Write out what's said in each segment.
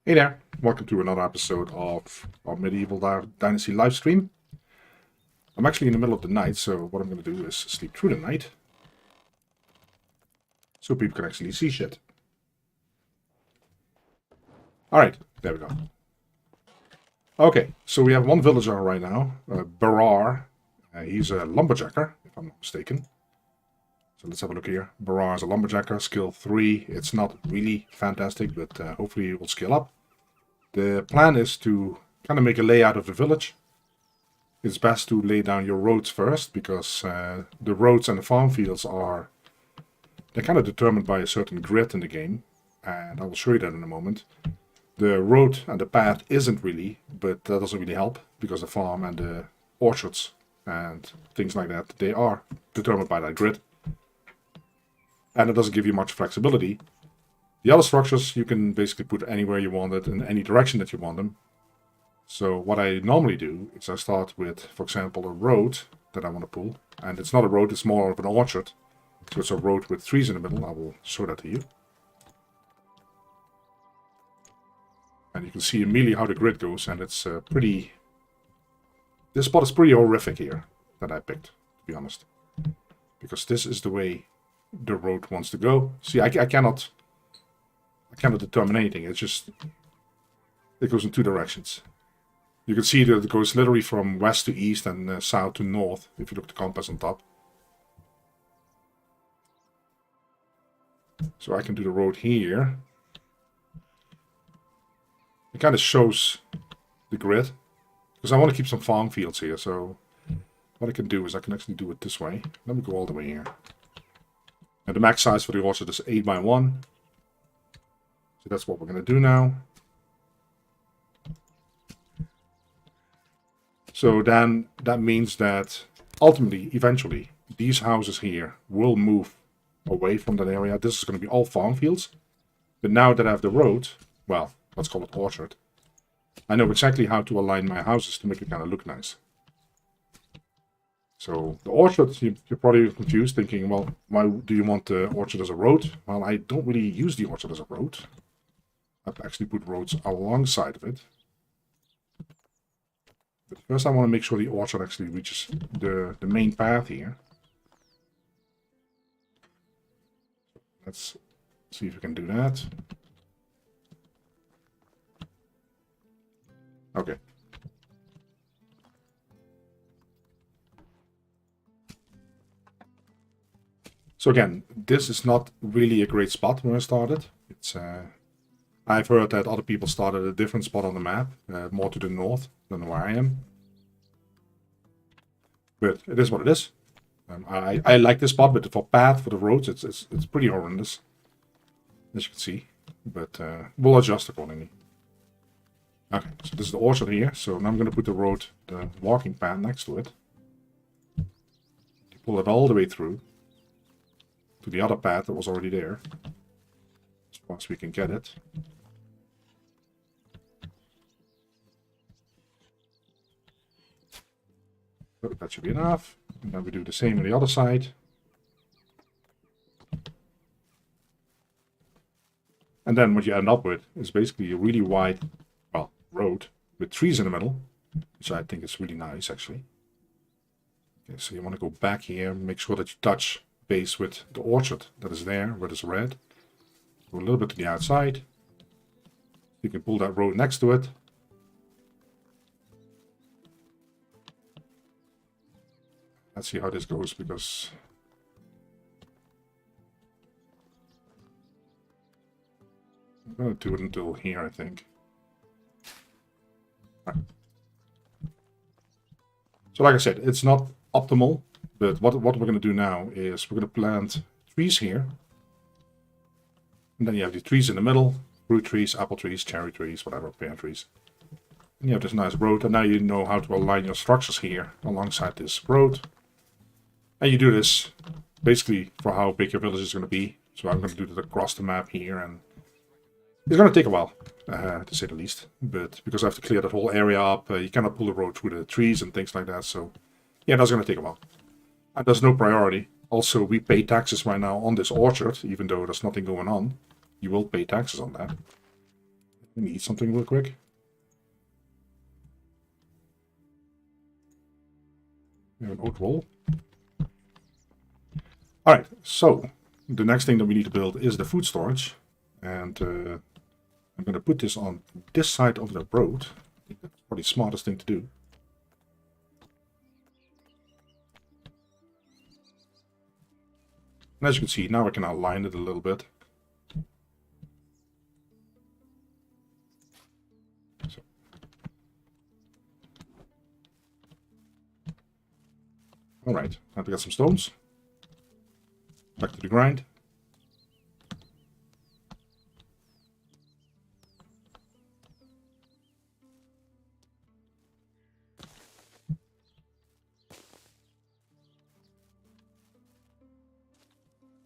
Hey there, welcome to another episode of our Medieval Dynasty live stream. I'm actually in the middle of the night, so what I'm going to do is sleep through the night. So people can actually see shit. Alright, there we go. Okay, so we have one villager right now, Barar. He's a lumberjacker, if I'm not mistaken. So let's have a look here. Barar is a lumberjacker, skill 3. It's not really fantastic, but hopefully it will scale up. The plan is to kind of make a layout of the village. It's best to lay down your roads first, because the roads and the farm fields they're kind of determined by a certain grid in the game, and I will show you that in a moment. The road and the path isn't really, but that doesn't really help, because the farm and the orchards and things like that, they are determined by that grid. And it doesn't give you much flexibility. The other structures you can basically put anywhere you want it, in any direction that you want them. So what I normally do is I start with, for example, a road that I want to pull. And it's not a road, it's more of an orchard. So it's a road with trees in the middle. I will show that to you. And you can see immediately how the grid goes, and it's pretty... This spot is pretty horrific here that I picked, to be honest. Because this is the way the road wants to go. See, I cannot determine anything. It's just... It goes in two directions. You can see that it goes literally from west to east and south to north, if you look at the compass on top. So I can do the road here. It kind of shows the grid, because I want to keep some farm fields here. So what I can do is I can actually do it this way. Let me go all the way here. And the max size for the orchard is 8 by 1. So that's what we're going to do now. So then that means that ultimately, eventually, these houses here will move away from that area. This is going to be all farm fields. But now that I have the road, well, let's call it orchard, I know exactly how to align my houses to make it kind of look nice. So the orchard, you're probably confused, thinking, well, why do you want the orchard as a road? Well, I don't really use the orchard as a road. I've actually put roads alongside of it. But first I want to make sure the orchard actually reaches the main path here. Let's see if we can do that. Okay. So again, this is not really a great spot where I started. It's I've heard that other people started a different spot on the map, more to the north than where I am. But it is what it is. I like this spot, but for path, for the roads, it's pretty horrendous, as you can see. But we'll adjust accordingly. Okay, so this is the orchard here. So now I'm going to put the walking path next to it. Pull it all the way through to the other path that was already there, as far as we can get it. So that should be enough. And then we do the same on the other side. And then what you end up with is basically a really wide, well, road with trees in the middle, which I think is really nice, actually. Okay, so you want to go back here, make sure that you touch base with the orchard that is there, where it's red. Go a little bit to the outside. You can pull that road next to it. Let's see how this goes, because I'm going to do it until here, I think. Right. So like I said, it's not optimal, but what we're going to do now is we're going to plant trees here. And then you have the trees in the middle, fruit trees, apple trees, cherry trees, whatever, pear trees. And you have this nice road, and now you know how to align your structures here alongside this road. And you do this basically for how big your village is going to be. So I'm going to do that across the map here, and it's going to take a while, to say the least. But because I have to clear that whole area up, you cannot pull the road through the trees and things like that. So yeah, that's going to take a while. And there's no priority. Also, we pay taxes right now on this orchard, even though there's nothing going on. You will pay taxes on that. Let me eat something real quick. We have an oat roll. Alright, so the next thing that we need to build is the food storage. And I'm going to put this on this side of the road. I think that's probably the smartest thing to do. And as you can see, now I can align it a little bit. So. Alright, time to get some stones. Back to the grind.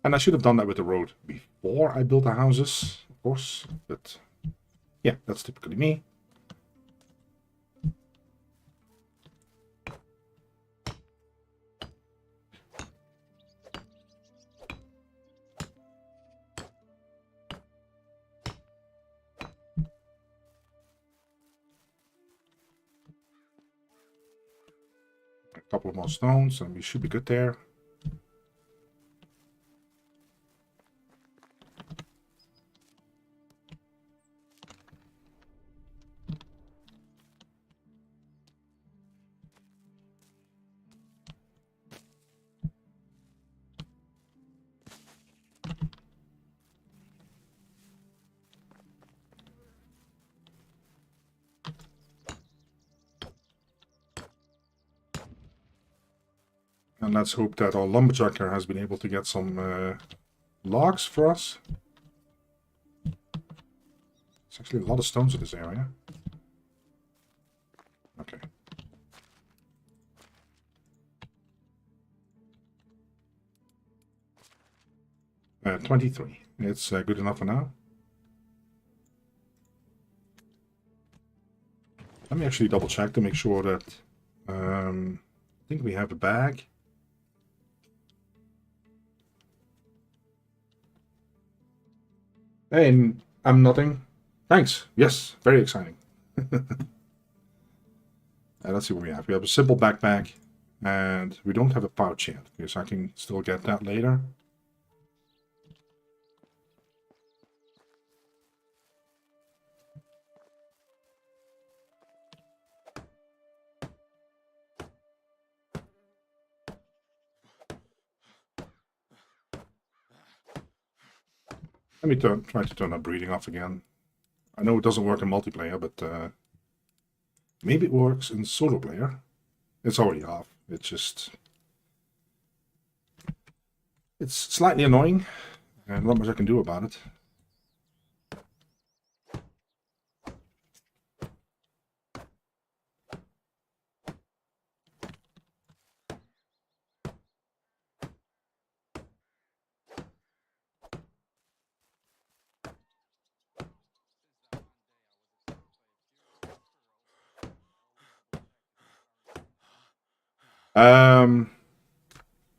And I should have done that with the road before I built the houses, of course. But yeah, that's typically me. A couple of more stones and we should be good there. And let's hope that our lumberjacker has been able to get some logs for us. There's actually a lot of stones in this area. Okay. Uh, 23. It's good enough for now. Let me actually double check to make sure that I think we have a bag. Hey, I'm nothing. Thanks. Yes, very exciting. Let's see what we have. We have a simple backpack, and we don't have a pouch yet, because I can still get that later. Let me try to turn that breathing off again. I know it doesn't work in multiplayer, but maybe it works in solo player. It's already off. It's slightly annoying, and not much I can do about it.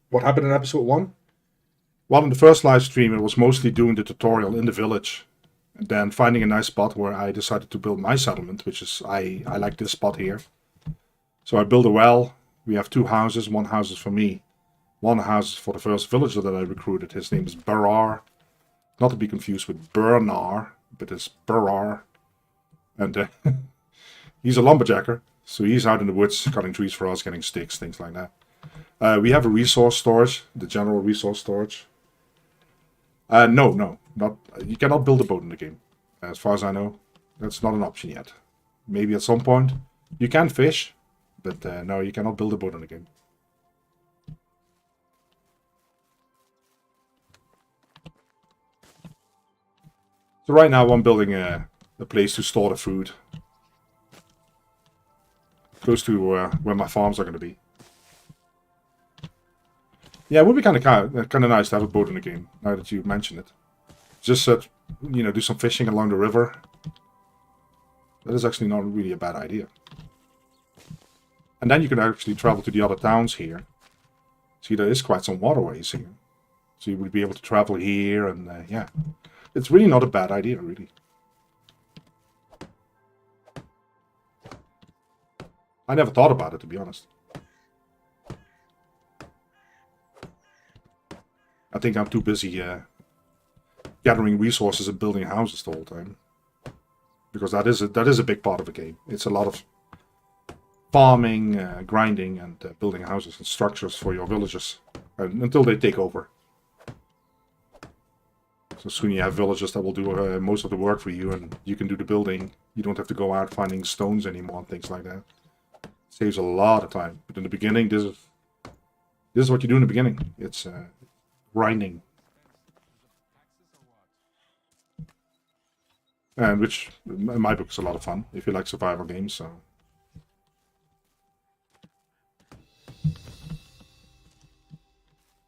What happened in episode 1? Well, in the first live stream, it was mostly doing the tutorial in the village, and then finding a nice spot where I decided to build my settlement, which is, I like this spot here. So I build a well. We have 2 houses. One house is for me. One house is for the first villager that I recruited. His name is Barar. Not to be confused with Bernar, but it's Barar. And he's a lumberjacker. So he's out in the woods cutting trees for us, getting sticks, things like that. We have a resource storage, the general resource storage. No, not. You cannot build a boat in the game, as far as I know. That's not an option yet. Maybe at some point you can fish, but no, you cannot build a boat in the game. So right now I'm building a place to store the food. Close to where my farms are going to be. Yeah, it would be kind of nice to have a boat in the game, now that you mention it. Just, do some fishing along the river. That is actually not really a bad idea. And then you can actually travel to the other towns here. See, there is quite some waterways here. So you would be able to travel here, and yeah. It's really not a bad idea, really. I never thought about it, to be honest. I think I'm too busy gathering resources and building houses the whole time. Because that is a big part of the game. It's a lot of farming, grinding, and building houses and structures for your villagers until they take over. So soon you have villagers that will do most of the work for you, and you can do the building. You don't have to go out finding stones anymore and things like that. It saves a lot of time. But in the beginning, this is what you do in the beginning. It's grinding. And which, in my book, is a lot of fun, if you like survival games, so...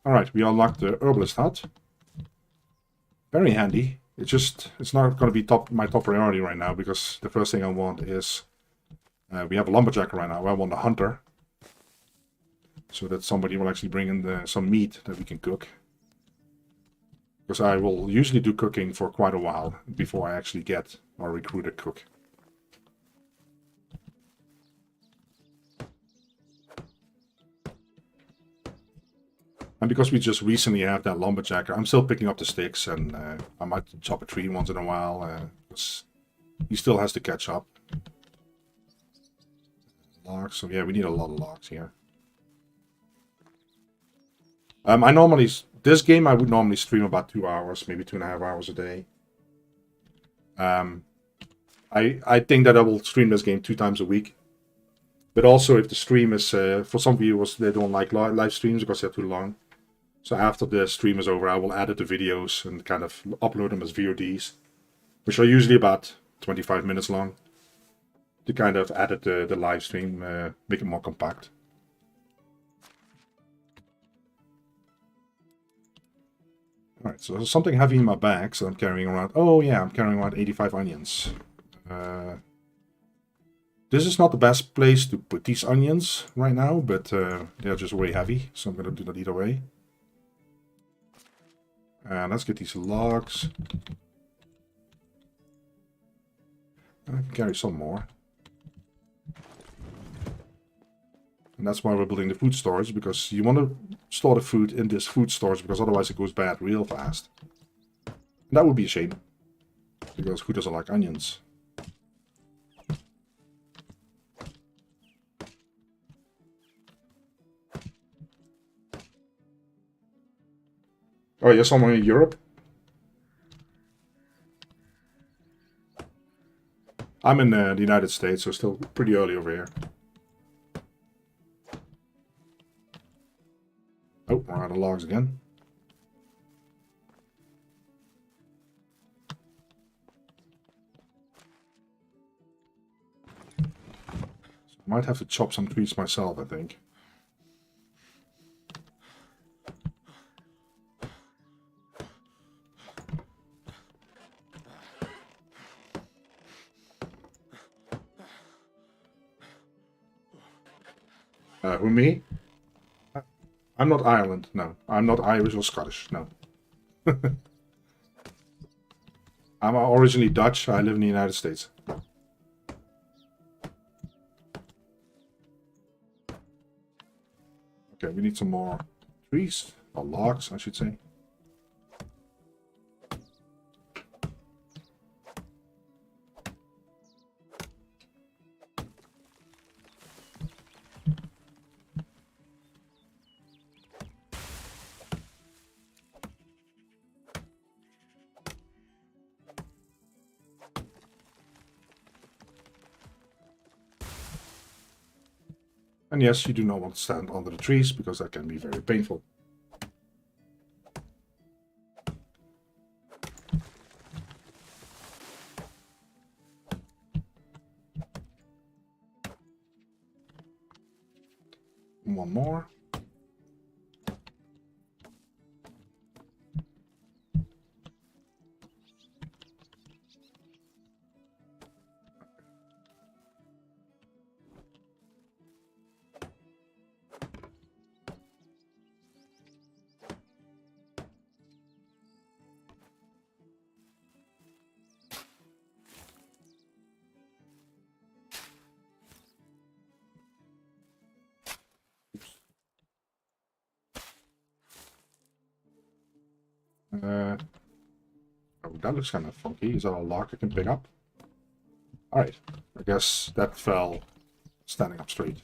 Alright, we unlocked the herbalist hut. Very handy. It's not going to be my top priority right now, because the first thing I want is... we have a lumberjack right now, I want a hunter. So that somebody will actually bring in some meat that we can cook. Because I will usually do cooking for quite a while before I actually get or recruit a cook. And because we just recently have that lumberjacker, I'm still picking up the sticks, and I might chop a tree once in a while. He still has to catch up. Logs, so yeah, we need a lot of logs here. This game I would normally stream about 2 hours, maybe 2.5 hours a day. I think that I will stream this game 2 times a week. But also if the stream is, for some viewers, they don't like live streams because they're too long. So after the stream is over, I will edit the videos and kind of upload them as VODs, which are usually about 25 minutes long, to kind of edit the live stream, make it more compact. Alright, so there's something heavy in my bag, so I'm carrying around... Oh yeah, I'm carrying around 85 onions. This is not the best place to put these onions right now, but they're just way heavy, so I'm going to do that either way. And let's get these logs. I can carry some more. And that's why we're building the food storage, because you want to store the food in this food storage, because otherwise it goes bad real fast. And that would be a shame, because who doesn't like onions? Oh, you're somewhere in Europe? I'm in the United States, so still pretty early over here. Oh, we're out of logs again. So I might have to chop some trees myself, I think. Who, me? I'm not Ireland, no. I'm not Irish or Scottish, no. I'm originally Dutch, I live in the United States. Okay, we need some more trees, or logs, I should say. And yes, you do not want to stand under the trees, because that can be very painful. One more. Oh, that looks kind of funky. Is that a lock I can pick up? Alright, I guess that fell standing up straight.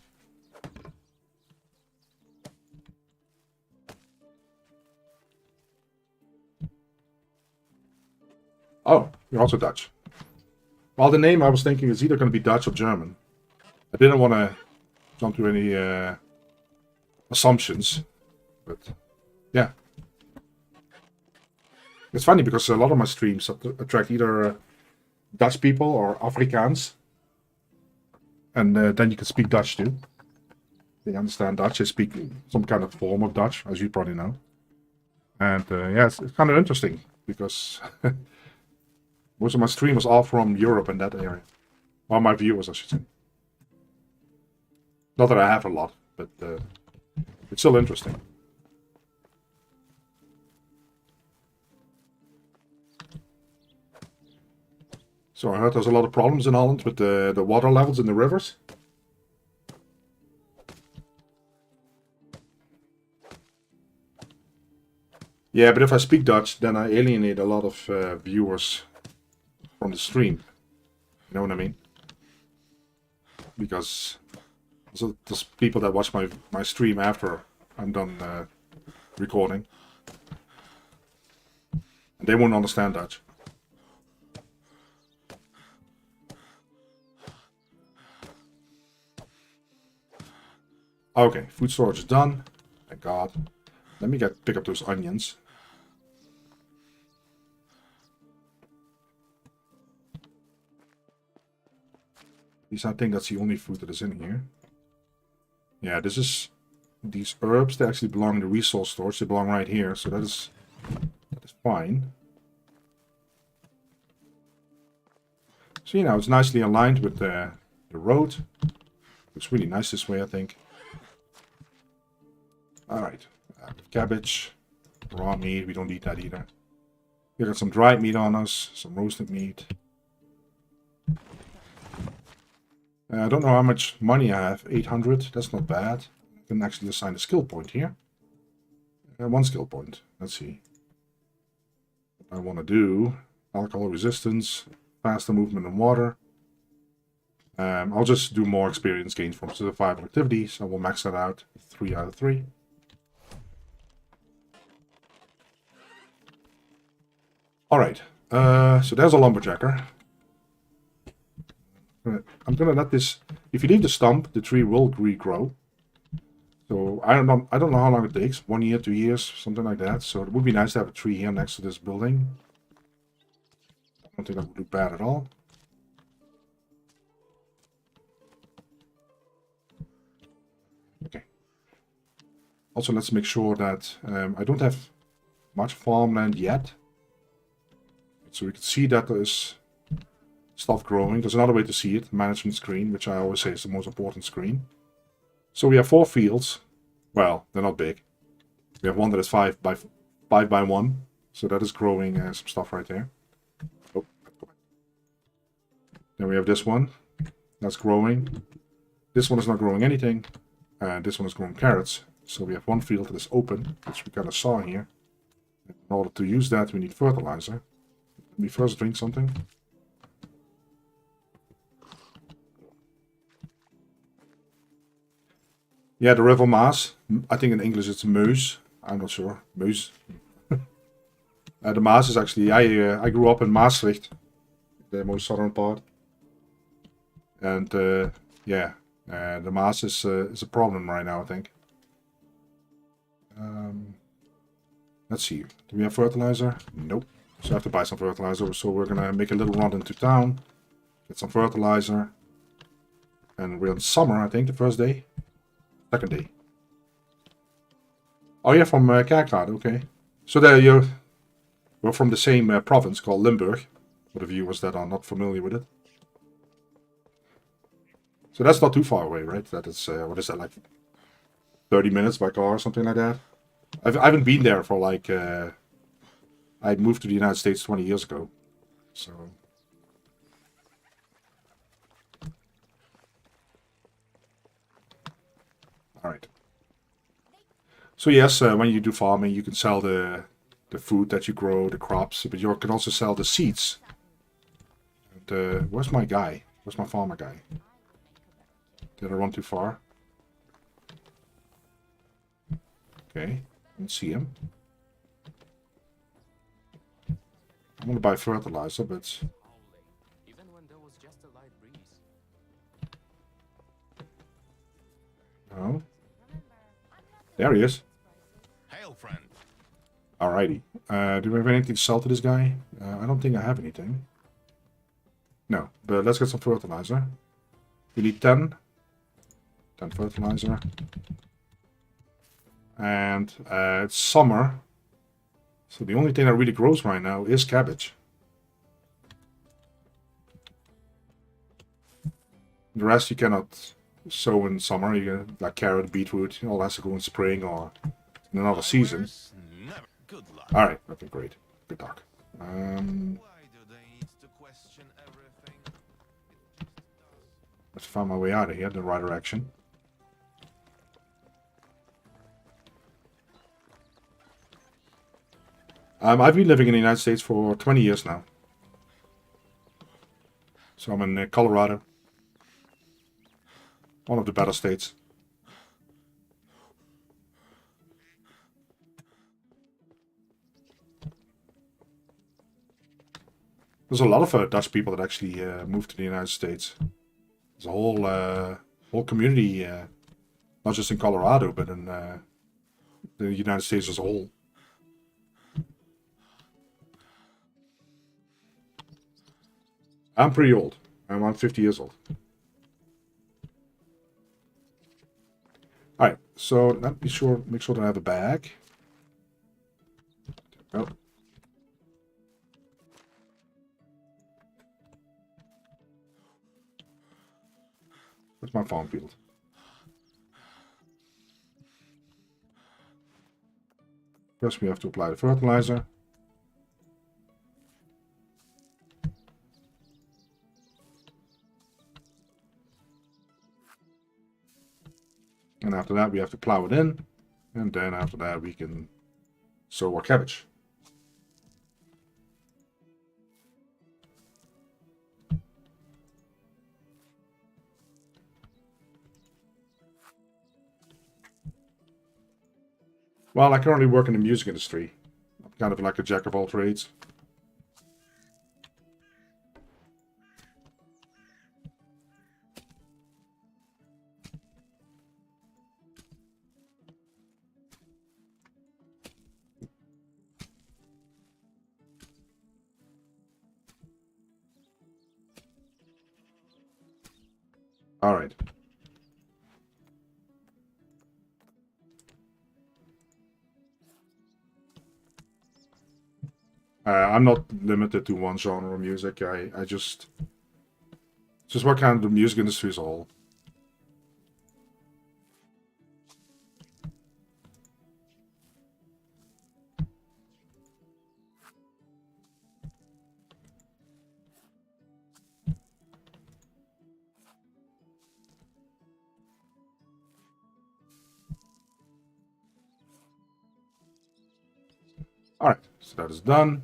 Oh, you're also Dutch. Well, the name I was thinking is either going to be Dutch or German. I didn't want to jump to any assumptions, but yeah. It's funny because a lot of my streams attract either Dutch people or Afrikaans. And then you can speak Dutch too. They understand Dutch. They speak some kind of form of Dutch, as you probably know. And yeah, it's kind of interesting because most of my streamers are from Europe and that area. Well, my viewers, I should say. Not that I have a lot, but it's still interesting. So I heard there's a lot of problems in Holland with the water levels in the rivers. Yeah, but if I speak Dutch, then I alienate a lot of viewers from the stream. You know what I mean? Because there's people that watch my stream after I'm done recording. And they won't understand Dutch. Okay, food storage is done. Thank God. Let me pick up those onions. I think that's the only food that is in here. Yeah, these herbs, they actually belong in the resource storage. They belong right here, so that is fine. So you know, it's nicely aligned with the road. Looks really nice this way, I think. Alright, cabbage, raw meat, we don't need that either. We got some dried meat on us, some roasted meat. I don't know how much money I have, 800, that's not bad. I can actually assign a skill point here. One skill point, let's see. What I want to do, alcohol resistance, faster movement in water. I'll just do more experience gains from survival activities. I will max that out, 3 out of 3. Alright, so there's a lumberjacker. I'm gonna let this. If you leave the stump, the tree will regrow. So I don't know how long it takes. 1 year, 2 years, something like that. So it would be nice to have a tree here next to this building. I don't think that would do bad at all. Okay. Also, let's make sure that I don't have much farmland yet. So we can see that there is stuff growing. There's another way to see it, management screen, which I always say is the most important screen. So we have 4 fields. Well, they're not big. We have one that is 5 by 1. So that is growing some stuff right there. Oh. Then we have this one. That's growing. This one is not growing anything. This one is growing carrots. So we have one field that is open, which we kind of saw here. In order to use that, we need fertilizer. Let me first drink something. Yeah, the River Maas. I think in English it's Meuse. I'm not sure. Meuse. The Maas is actually... I grew up in Maastricht. The most southern part. And yeah, the Maas is a problem right now, I think. Let's see. Do we have fertilizer? Nope. So I have to buy some fertilizer. So we're going to make a little run into town. Get some fertilizer. And we're in summer, I think, the first day. Second day. Oh, yeah, from Kerkrade, okay. So there we're from the same province called Limburg, for the viewers that are not familiar with it. So that's not too far away, right? That is, what is that, like 30 minutes by car or something like that? I haven't been there for like, I moved to the United States 20 years ago, so... Alright. So yes, when you do farming, you can sell the the food that you grow, the crops, but you can also sell the seeds. And, where's my guy? Where's my farmer guy? Did I run too far? Okay, don't see him. I want to buy fertilizer, but even when there was just a light breeze. no. There he is. Hail, friend. Alrighty. Do we have anything to sell to this guy? I don't think I have anything. No, but let's get some fertilizer. We need 10. 10 fertilizer. And it's summer. So the only thing that really grows right now is cabbage. The rest you cannot sow in summer. You get, like carrot, beetroot, all has to go in spring or in another season. Never. Good luck. Alright, okay, great. Good talk. Why do they need to question everything? Let's find my way out of here in the right direction. I've been living in the United States for 20 years now. So I'm in Colorado. One of the better states. There's a lot of Dutch people that actually moved to the United States. There's a whole community, not just in Colorado, but in the United States as a whole. I'm pretty old. I'm around 50 years old. Alright, so let me make sure that I have a bag. There we go. Where's my farm field? First we have to apply the fertilizer. And after that we have to plow it in. And then after that we can sow our cabbage. Well, I currently work in the music industry. I'm kind of like a jack of all trades. All right. I'm not limited to one genre of music. I just work kind of the music industry as a whole. Alright, so that is done.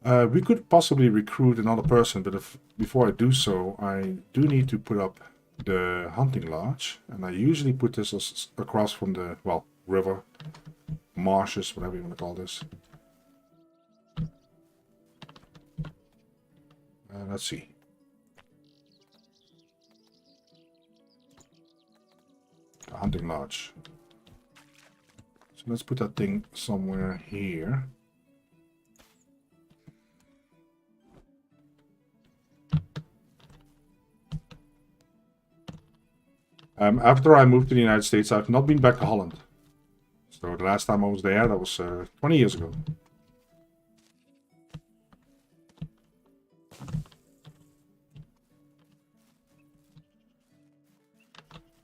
We could possibly recruit another person, but before I do so, I do need to put up the hunting lodge. And I usually put this across from the, well, river, marshes, whatever you want to call this. Let's see. The hunting lodge. So let's put that thing somewhere here. After I moved to the United States, I've not been back to Holland. So the last time I was there, that was 20 years ago.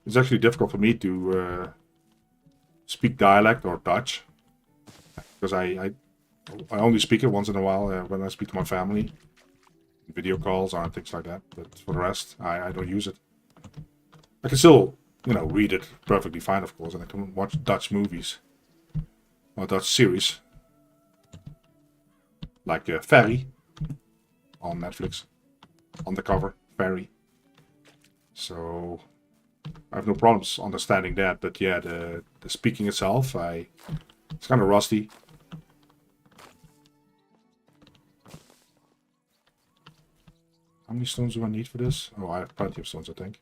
It's actually difficult for me to speak dialect or Dutch, because I only speak it once in a while when I speak to my family, video calls or things like that. But for the rest, I don't use it. I can still, you know, read it perfectly fine, of course, and I can watch Dutch movies or Dutch series, like Ferry on Netflix, Undercover Ferry. So I have no problems understanding that, but yeah, the speaking itself, it's kind of rusty. How many stones do I need for this? Oh, I have plenty of stones, I think.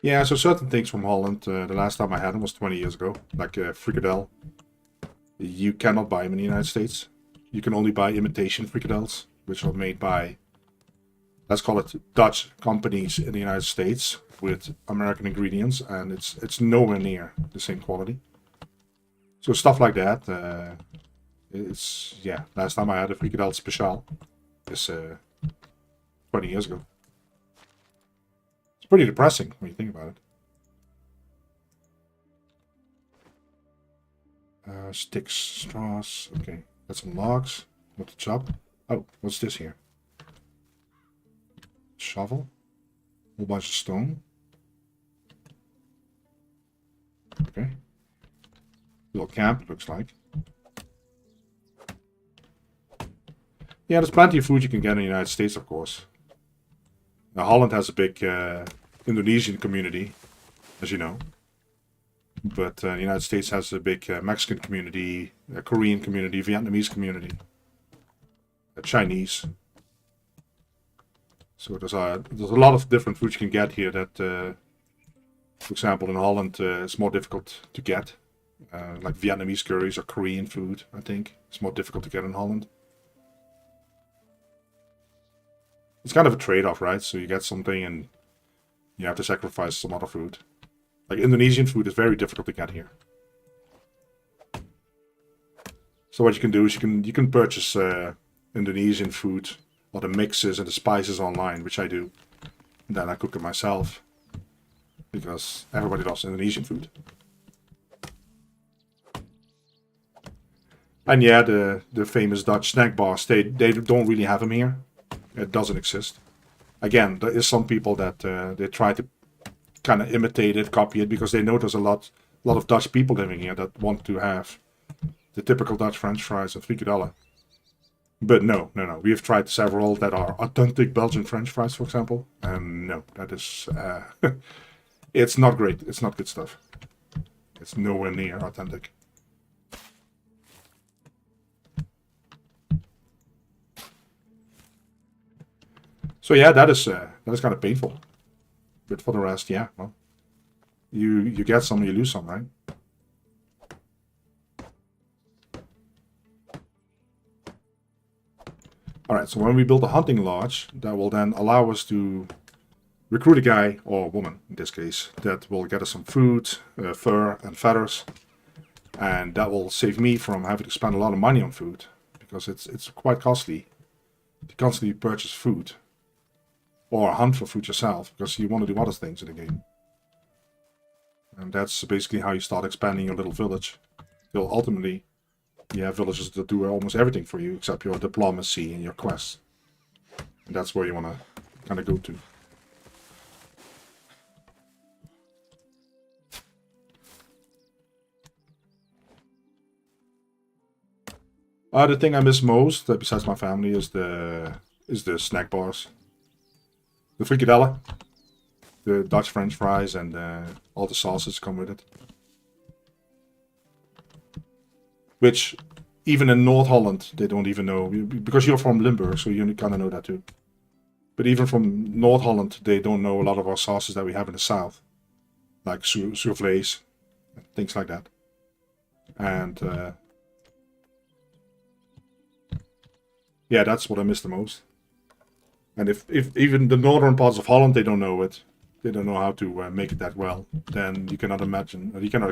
Yeah, so certain things from Holland, the last time I had them was 20 years ago, like frikadel. You cannot buy them in the United States. You can only buy imitation frikadels, which are made by, let's call it, Dutch companies in the United States with American ingredients, and it's nowhere near the same quality. So stuff like that, yeah, last time I had a frikadel special is 20 years ago. It's pretty depressing when you think about it. Sticks, straws, okay, got some logs, what to chop. Oh, what's this here? Shovel, whole bunch of stone. Okay. Little camp, looks like. Yeah, there's plenty of food you can get in the United States, of course. Now, Holland has a big Indonesian community, as you know. But the United States has a big Mexican community, a Korean community, Vietnamese community, a Chinese. So there's a lot of different foods you can get here that, for example, in Holland, it's more difficult to get. Like Vietnamese curries or Korean food, I think. It's more difficult to get in Holland. It's kind of a trade-off, right? So you get something and you have to sacrifice some other food. Like Indonesian food is very difficult to get here. So what you can do is you can purchase Indonesian food or the mixes and the spices online, which I do. And then I cook it myself because everybody loves Indonesian food. And yeah, the famous Dutch snack bars, they don't really have them here. It doesn't exist. Again, there is some people that they try to kind of imitate it, copy it, because they know there's a lot of Dutch people living here that want to have the typical Dutch French fries and frikadellen. But no. We have tried several that are authentic Belgian French fries, for example, and no, that is it's not great. It's not good stuff. It's nowhere near authentic. So yeah, that is kind of painful. But for the rest, yeah, well, you get some, you lose some, right? All right, so when we build a hunting lodge, that will then allow us to recruit a guy, or a woman in this case, that will get us some food, fur, and feathers. And that will save me from having to spend a lot of money on food, because it's quite costly to constantly purchase food. Or hunt for food yourself, because you want to do other things in the game. And that's basically how you start expanding your little village. Till ultimately, you have villages that do almost everything for you, except your diplomacy and your quests. And that's where you want to kind of go to. The thing I miss most, besides my family, is the snack bars. The frikadellen, the Dutch French fries, and all the sauces come with it. Which, even in North Holland, they don't even know. Because you're from Limburg, so you kind of know that too. But even from North Holland, they don't know a lot of our sauces that we have in the south. Like soufflés, things like that. And yeah, that's what I miss the most. And if even the northern parts of Holland, they don't know it, they don't know how to make it that well, then you cannot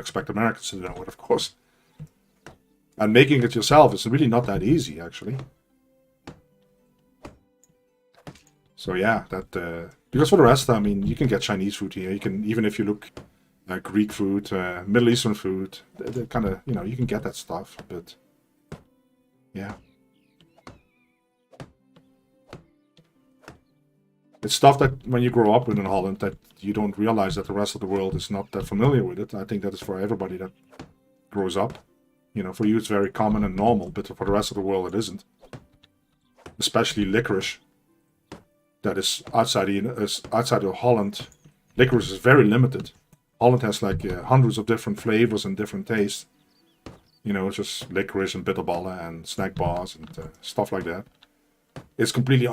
expect Americans to know it, of course. And making it yourself is really not that easy, actually. So yeah, because for the rest, I mean, you can get Chinese food here. You can, even if you look Greek food, Middle Eastern food, they kind of, you can get that stuff, but yeah. It's stuff that when you grow up in Holland that you don't realize that the rest of the world is not that familiar with it. I think that is for everybody that grows up. You know, for you it's very common and normal, but for the rest of the world it isn't. Especially licorice. That is outside of Holland. Licorice is very limited. Holland has like hundreds of different flavors and different tastes. You know, it's just licorice and bitterballen and snack bars and stuff like that. It's completely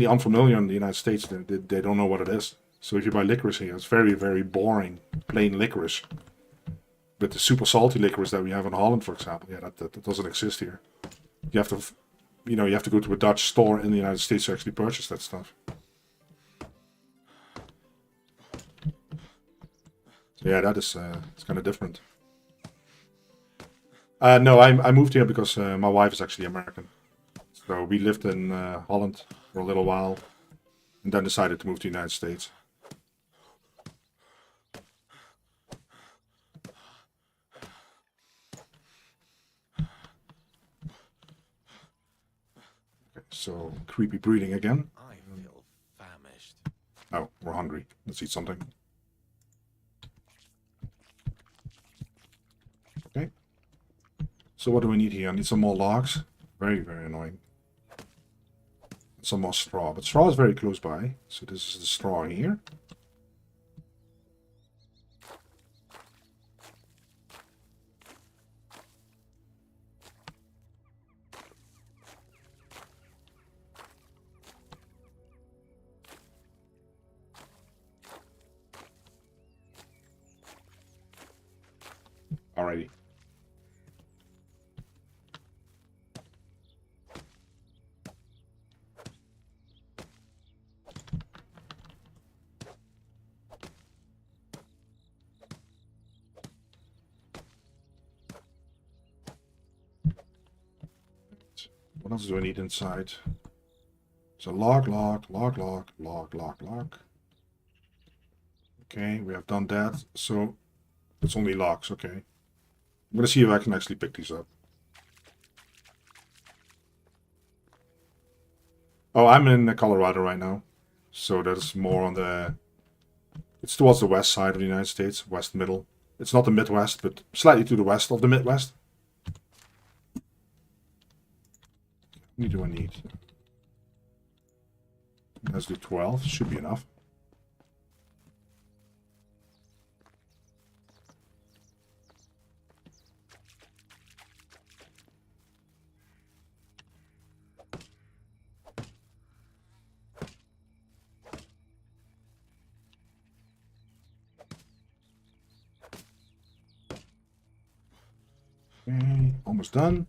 unfamiliar in the United States. They don't know what it is. So if you buy licorice here, it's very, very boring, plain licorice. But the super salty licorice that we have in Holland, for example, yeah, that doesn't exist here. You have to, you know, you have to go to a Dutch store in the United States to actually purchase that stuff. So yeah, that is it's kind of different. No, I moved here because my wife is actually American. So we lived in Holland for a little while and then decided to move to the United States. Okay, so creepy breeding again. I feel famished. Oh, we're hungry. Let's eat something. Okay. So what do we need here? I need some more logs. Very, very annoying. Some more straw. But straw is very close by. So this is the straw here. Alrighty. What else do I need inside? So log. Okay, we have done that. So it's only logs, okay. I'm gonna see if I can actually pick these up. Oh, I'm in Colorado right now. So that's more on the... It's towards the west side of the United States, west middle. It's not the Midwest, but slightly to the west of the Midwest. How many do I need? Let's do 12, should be enough. Okay, almost done.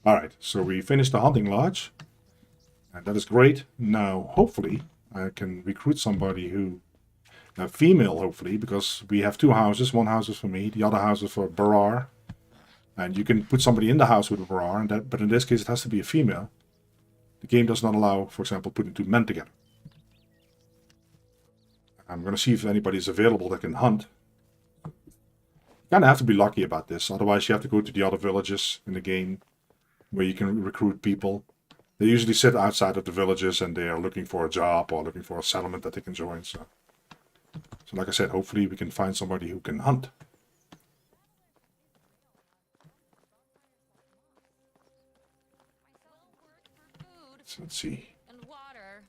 Alright, so we finished the hunting lodge. And that is great. Now, hopefully, I can recruit somebody who... A female, hopefully, because we have two houses. One house is for me, the other house is for Barar. And you can put somebody in the house with a Barar, and that, but in this case it has to be a female. The game does not allow, for example, putting two men together. I'm going to see if anybody is available that can hunt. You kind of have to be lucky about this, otherwise you have to go to the other villages in the game where you can recruit people. They usually sit outside of the villages and they are looking for a job or looking for a settlement that they can join. So like I said, hopefully we can find somebody who can hunt. So let's see. And water,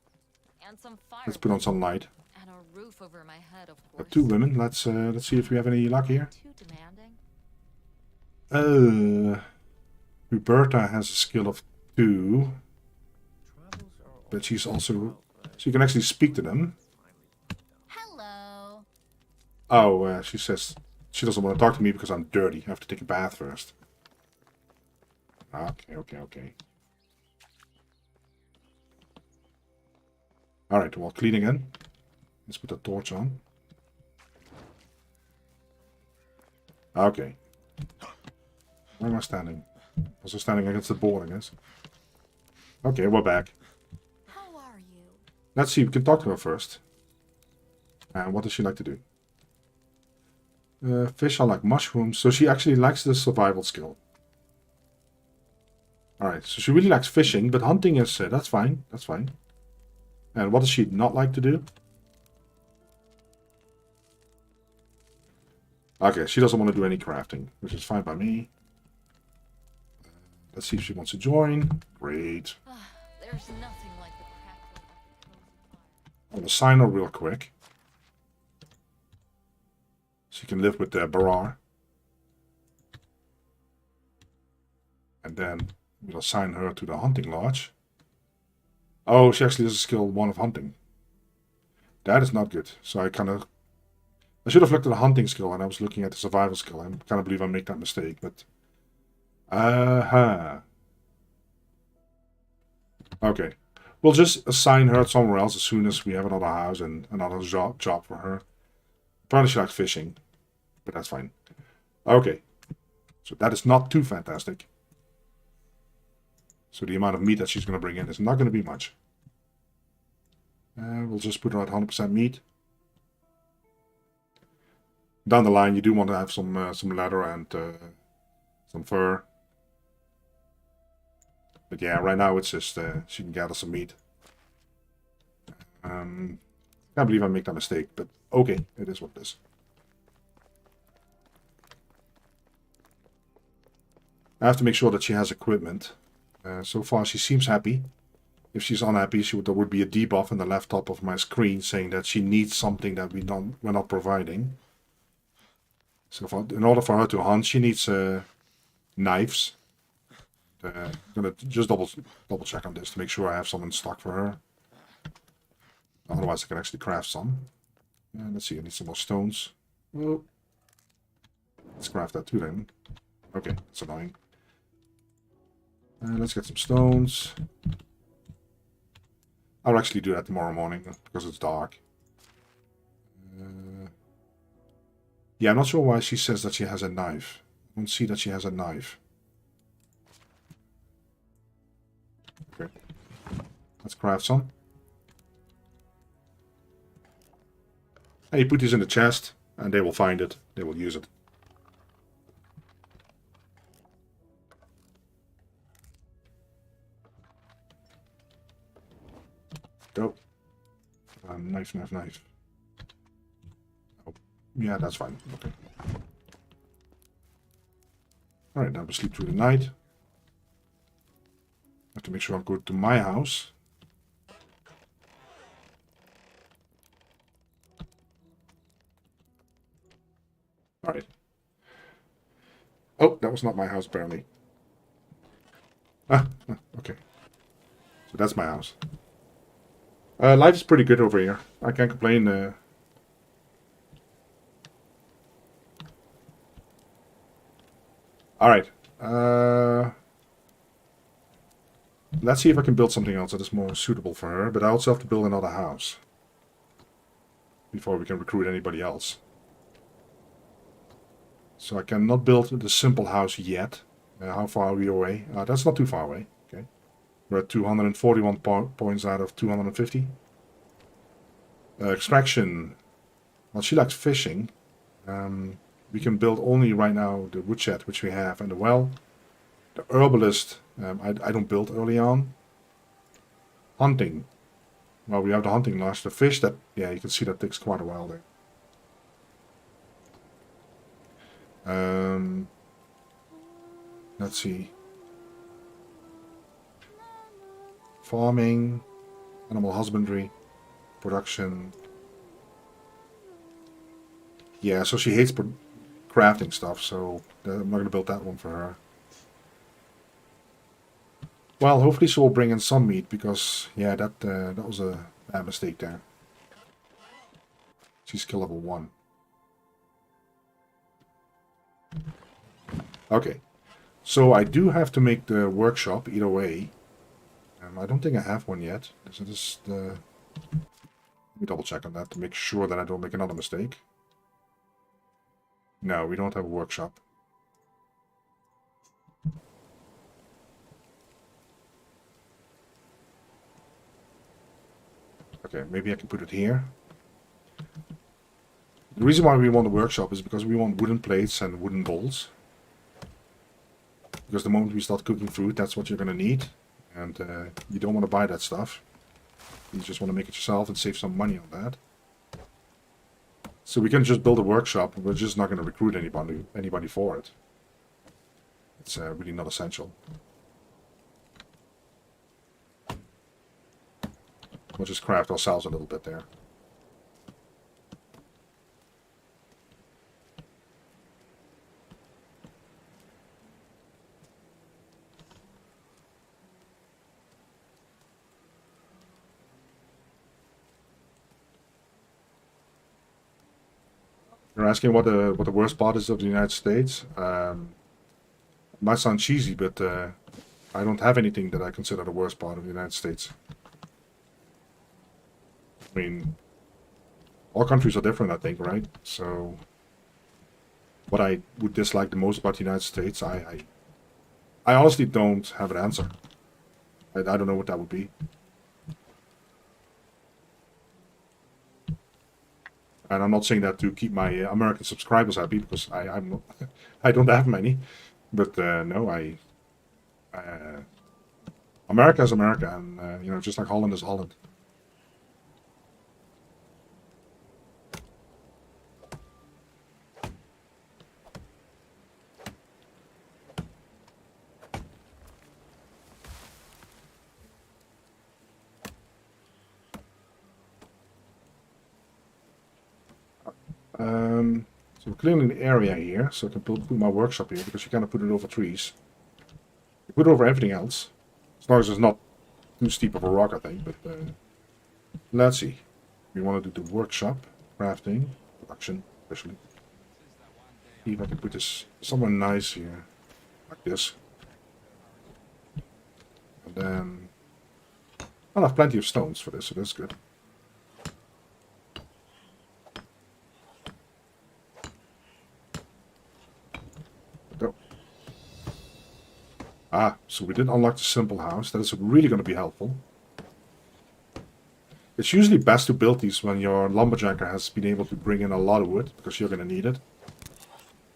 and some fire. Let's put on some light. And a roof over my head, of course. Two women. Let's see if we have any luck here. Too demanding. Huberta has a skill of 2, but she's also... So you can actually speak to them. Hello. Oh, she says she doesn't want to talk to me because I'm dirty. I have to take a bath first. Okay. Alright, well, cleaning in. Let's put the torch on. Okay. Where am I standing? Also standing against the board, I guess. Okay, we're back. How are you? Let's see, we can talk to her first. And what does she like to do? Fish are like mushrooms, so she actually likes the survival skill. Alright, so she really likes fishing, but hunting is... that's fine, that's fine. And what does she not like to do? Okay, she doesn't want to do any crafting, which is fine by me. Let's see if she wants to join. Great. There's nothing like the crackling of the cozy fire. I'm going to sign her real quick. She can live with the Barar. And then we'll assign her to the hunting lodge. Oh, she actually has a skill 1 of hunting. That is not good. So I should have looked at the hunting skill and I was looking at the survival skill. I kind of believe I make that mistake, but... Okay. We'll just assign her somewhere else as soon as we have another house and another job for her. Apparently she likes fishing, but that's fine. Okay. So that is not too fantastic. So the amount of meat that she's going to bring in is not going to be much. We'll just put her at 100% meat. Down the line, you do want to have some leather and some fur. But yeah, right now it's just she can gather some meat. Can't believe I make that mistake, but okay, it is what it is. I have to make sure that she has equipment. So far, she seems happy. If she's unhappy, there would be a debuff in the left top of my screen saying that she needs something that we're not providing. So in order for her to hunt, she needs knives. I'm gonna just double check on this to make sure I have some in stock for her. Otherwise, I can actually craft some. Let's see, I need some more stones. Oh. Let's craft that too then. Okay, that's annoying. Let's get some stones. I'll actually do that tomorrow morning because it's dark. Yeah, I'm not sure why she says that she has a knife. I don't see that she has a knife. Okay. Let's craft some. And you put these in the chest, and they will find it. They will use it. Go. Knife. Oh, yeah, that's fine. Okay. Alright, now we sleep through the night. Have to make sure I go to my house. Alright. Oh, that was not my house, apparently. Okay. So that's my house. Life is pretty good over here. I can't complain. Alright. Let's see if I can build something else that is more suitable for her. But I also have to build another house before we can recruit anybody else. So I cannot build the simple house yet. How far are we away? That's not too far away. Okay. We're at 241 points out of 250. Extraction. Well, she likes fishing. We can build only right now the woodshed, which we have, and the well. The herbalist, I don't build early on. Hunting. Well, we have the hunting lodge. The fish, that, yeah, you can see that takes quite a while there. Let's see. Farming, animal husbandry, production. Yeah, so she hates crafting stuff, so I'm not going to build that one for her. Well, hopefully she will bring in some meat, because, yeah, that was a bad mistake there. She's skill level 1. Okay, so I do have to make the workshop either way. I don't think I have one yet. So this, let me double check on that to make sure that I don't make another mistake. No, we don't have a workshop. Okay, maybe I can put it here. The reason why we want a workshop is because we want wooden plates and wooden bowls. Because the moment we start cooking food, that's what you're going to need. And you don't want to buy that stuff. You just want to make it yourself and save some money on that. So we can just build a workshop. We're just not going to recruit anybody for it. It's really not essential. We'll just craft ourselves a little bit there. You're asking what the worst part is of the United States? Might sound cheesy, but I don't have anything that I consider the worst part of the United States. I mean, all countries are different, I think, right? So, what I would dislike the most about the United States, I honestly don't have an answer. I don't know what that would be. And I'm not saying that to keep my American subscribers happy, because I'm not, I don't have many. But no, America is America, and you know, just like Holland is Holland. So we're clearing the area here, so I can put my workshop here, because you cannot put it over trees. You put it over everything else, as long as it's not too steep of a rock, I think. But let's see. We want to do the workshop, crafting, production, especially. See if I can put this somewhere nice here, like this. And then I'll have plenty of stones for this, so that's good. Ah, so we did unlock the simple house. That is really going to be helpful. It's usually best to build these when your lumberjacker has been able to bring in a lot of wood, because you're going to need it.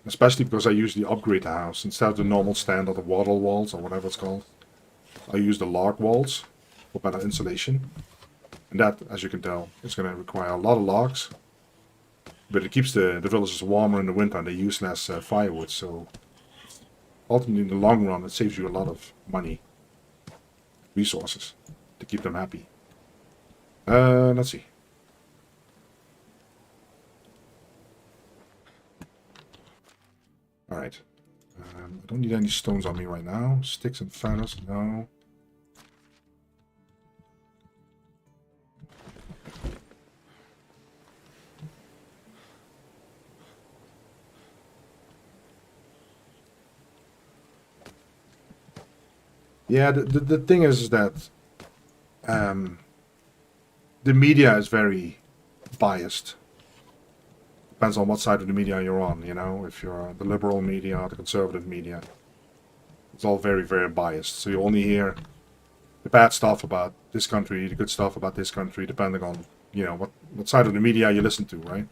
Especially because I usually upgrade the house. Instead of the normal standard of wattle walls, or whatever it's called, I use the log walls for better insulation. And that, as you can tell, is going to require a lot of logs. But it keeps the villagers warmer in the winter, and they use less firewood, so ultimately, in the long run, it saves you a lot of money, resources, to keep them happy. Let's see. Alright. I don't need any stones on me right now. Sticks and feathers, no. Yeah, the thing is that the media is very biased. Depends on what side of the media you're on, you know. If you're the liberal media or the conservative media, it's all very, very biased. So you only hear the bad stuff about this country, the good stuff about this country, depending on, you know, what side of the media you listen to, right?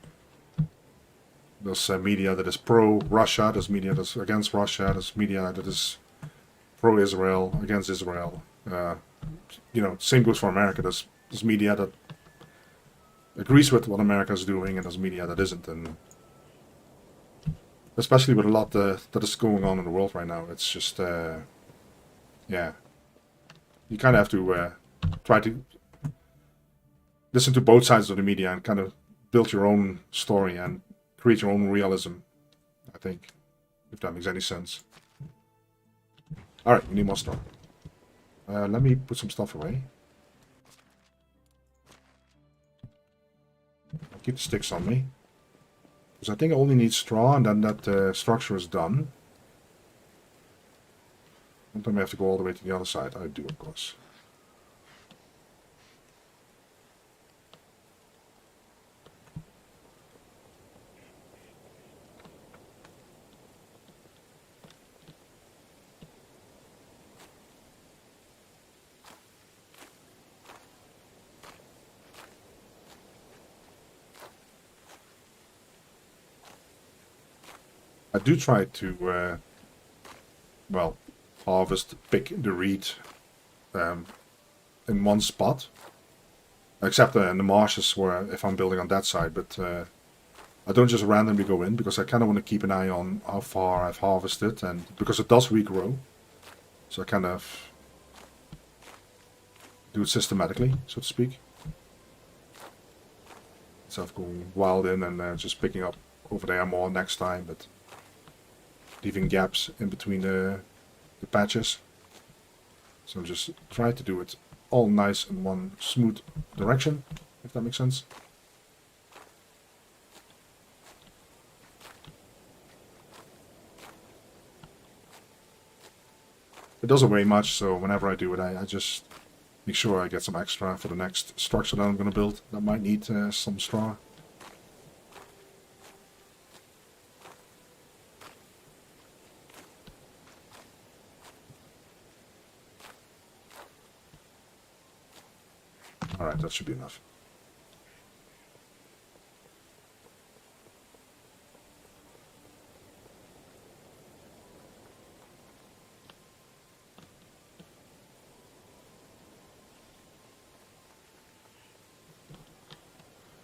There's media that is pro-Russia, there's media that's against Russia, there's media that is pro-Israel, against Israel. You know, same goes for America. There's media that agrees with what America is doing, and there's media that isn't. And especially with a lot that is going on in the world right now, it's just, yeah. You kind of have to try to listen to both sides of the media and kind of build your own story and create your own realism, I think, if that makes any sense. Alright, we need more stuff. Let me put some stuff away. I'll keep the sticks on me. Because I think I only need straw, and then that structure is done. And then we have to go all the way to the other side. I do, of course. I do try to, well, pick the reed in one spot. Except in the marshes where if I'm building on that side, but I don't just randomly go in because I kind of want to keep an eye on how far I've harvested, and because it does regrow, so I kind of do it systematically, so to speak. Instead of going wild in and just picking up over there more next time, but leaving gaps in between the patches. So just try to do it all nice in one smooth direction, if that makes sense. It doesn't weigh much, so whenever I do it, I just make sure I get some extra for the next structure that I'm going to build that might need some straw. Alright, that should be enough.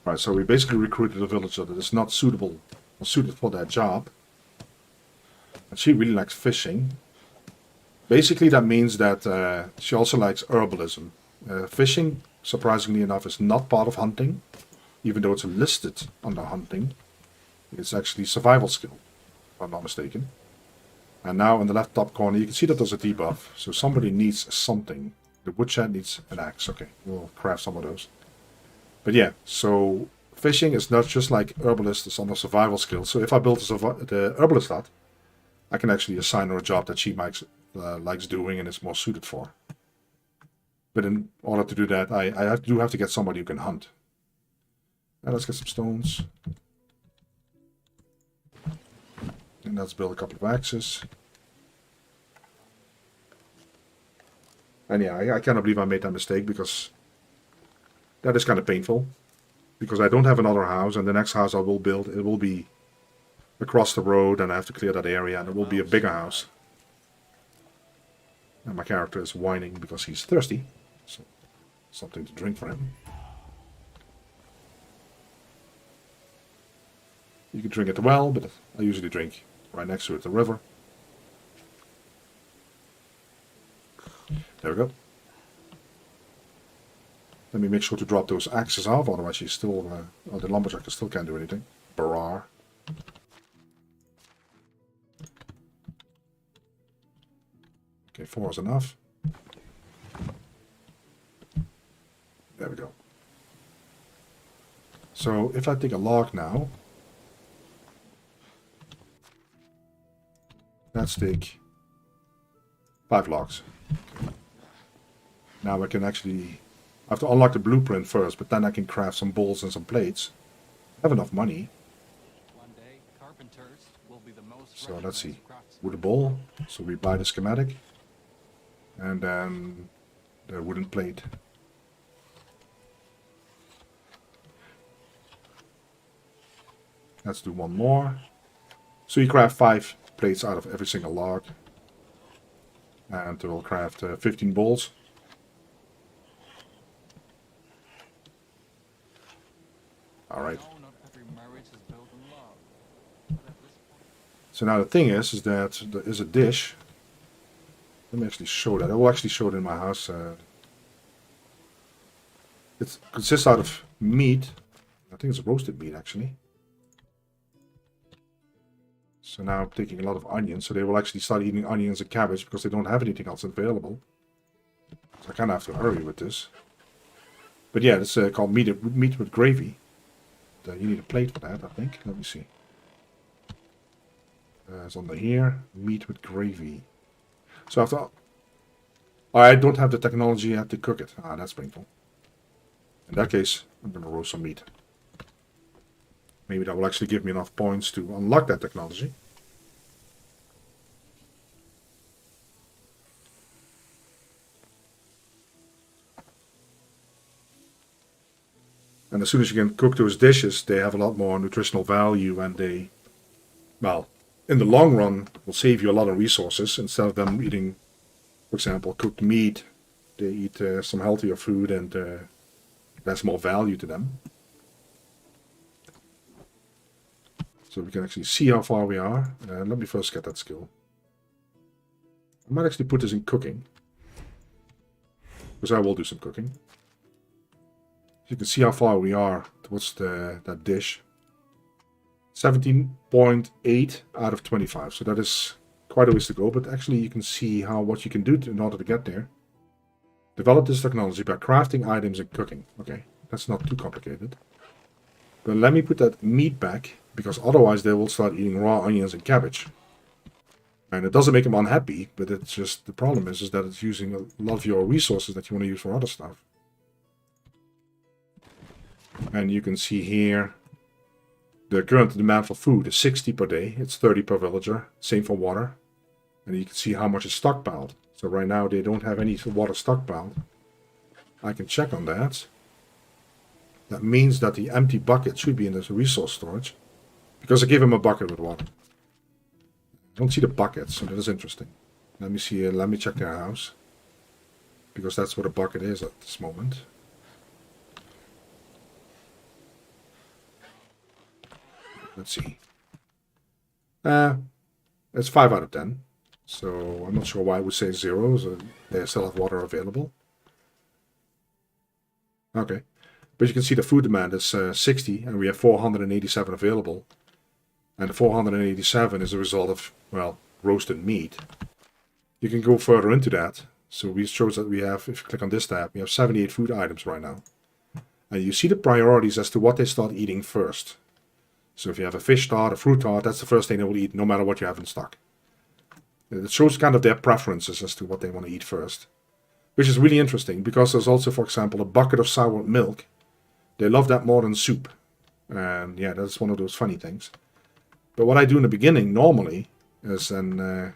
Right, so we basically recruited a villager that is not suitable or suited for that job. And she really likes fishing. Basically that means that she also likes herbalism. Fishing, surprisingly enough, is not part of hunting, even though it's listed under hunting. It's actually survival skill, if I'm not mistaken. And now in the left top corner you can see that there's a debuff, so somebody needs something. The woodshed needs an axe. Okay, we'll craft some of those. But yeah, so fishing is not just like herbalist, it's on a survival skill. So if I build the herbalist stat, I can actually assign her a job that she likes doing and is more suited for. But in order to do that, I do have to get somebody who can hunt. Now let's get some stones. And let's build a couple of axes. And yeah, I cannot believe I made that mistake, because that is kind of painful, because I don't have another house, and the next house I will build, it will be across the road, and I have to clear that area, and it will be a bigger house. And my character is whining because he's thirsty, so something to drink for him. You can drink at the well, but I usually drink right next to it, the river. There we go. Let me make sure to drop those axes off, otherwise she's still, the lumberjack still can't do anything. Barar. Okay, 4 is enough. There we go. So if I take a log now, let's take 5 logs. Now I can actually, I have to unlock the blueprint first, but then I can craft some bowls and some plates. I have enough money. One day, carpenters will be the most So let's see. recognized Wood bowl. So we buy the schematic. And then the wooden plate. Let's do one more. So you craft 5 plates out of every single log. And we'll craft 15 bowls. Alright. No, not every marriage is built in love. But at this point, So now the thing is that there is a dish. Let me actually show that. I will actually show it in my house. It consists out of meat. I think it's roasted meat actually. So now I'm taking a lot of onions. So they will actually start eating onions and cabbage because they don't have anything else available. So I kind of have to hurry with this. But yeah, it's called meat with gravy. You need a plate for that, I think. Let me see. It's under here. Meat with gravy. So after, I don't have the technology yet to cook it. Ah, that's painful. In that case, I'm going to roast some meat. Maybe that will actually give me enough points to unlock that technology. And as soon as you can cook those dishes, they have a lot more nutritional value, and they, well, in the long run, will save you a lot of resources. Instead of them eating, for example, cooked meat, they eat some healthier food, and That's more value to them. So we can actually see how far we are. Let me first get that skill. I might actually put this in cooking. Because I will do some cooking. You can see how far we are towards that dish. 17.8 out of 25. So that is quite a ways to go. But actually you can see what you can do in order to get there. Develop this technology by crafting items and cooking. Okay, that's not too complicated. But let me put that meat back. Because otherwise they will start eating raw onions and cabbage. And it doesn't make them unhappy. But it's just, the problem is that it's using a lot of your resources that you want to use for other stuff. And you can see here, the current demand for food is 60 per day. It's 30 per villager. Same for water. And you can see how much is stockpiled. So right now they don't have any water stockpiled. I can check on that. That means that the empty bucket should be in this resource storage. Because I gave him a bucket with water. I don't see the bucket, so that is interesting. Let me see, let me check their house. Because that's what a bucket is at this moment. Let's see. It's 5 out of 10. So I'm not sure why I would say 0. So they still have water available. Okay. But you can see the food demand is 60 and we have 487 available. And the 487 is a result of, well, roasted meat. You can go further into that. So we shows that we have, if you click on this tab, we have 78 food items right now. And you see the priorities as to what they start eating first. So if you have a fish tart, a fruit tart, that's the first thing they will eat, no matter what you have in stock. It shows kind of their preferences as to what they want to eat first. Which is really interesting, because there's also, for example, a bucket of sour milk. They love that more than soup. And yeah, that's one of those funny things. But what I do in the beginning, normally, is I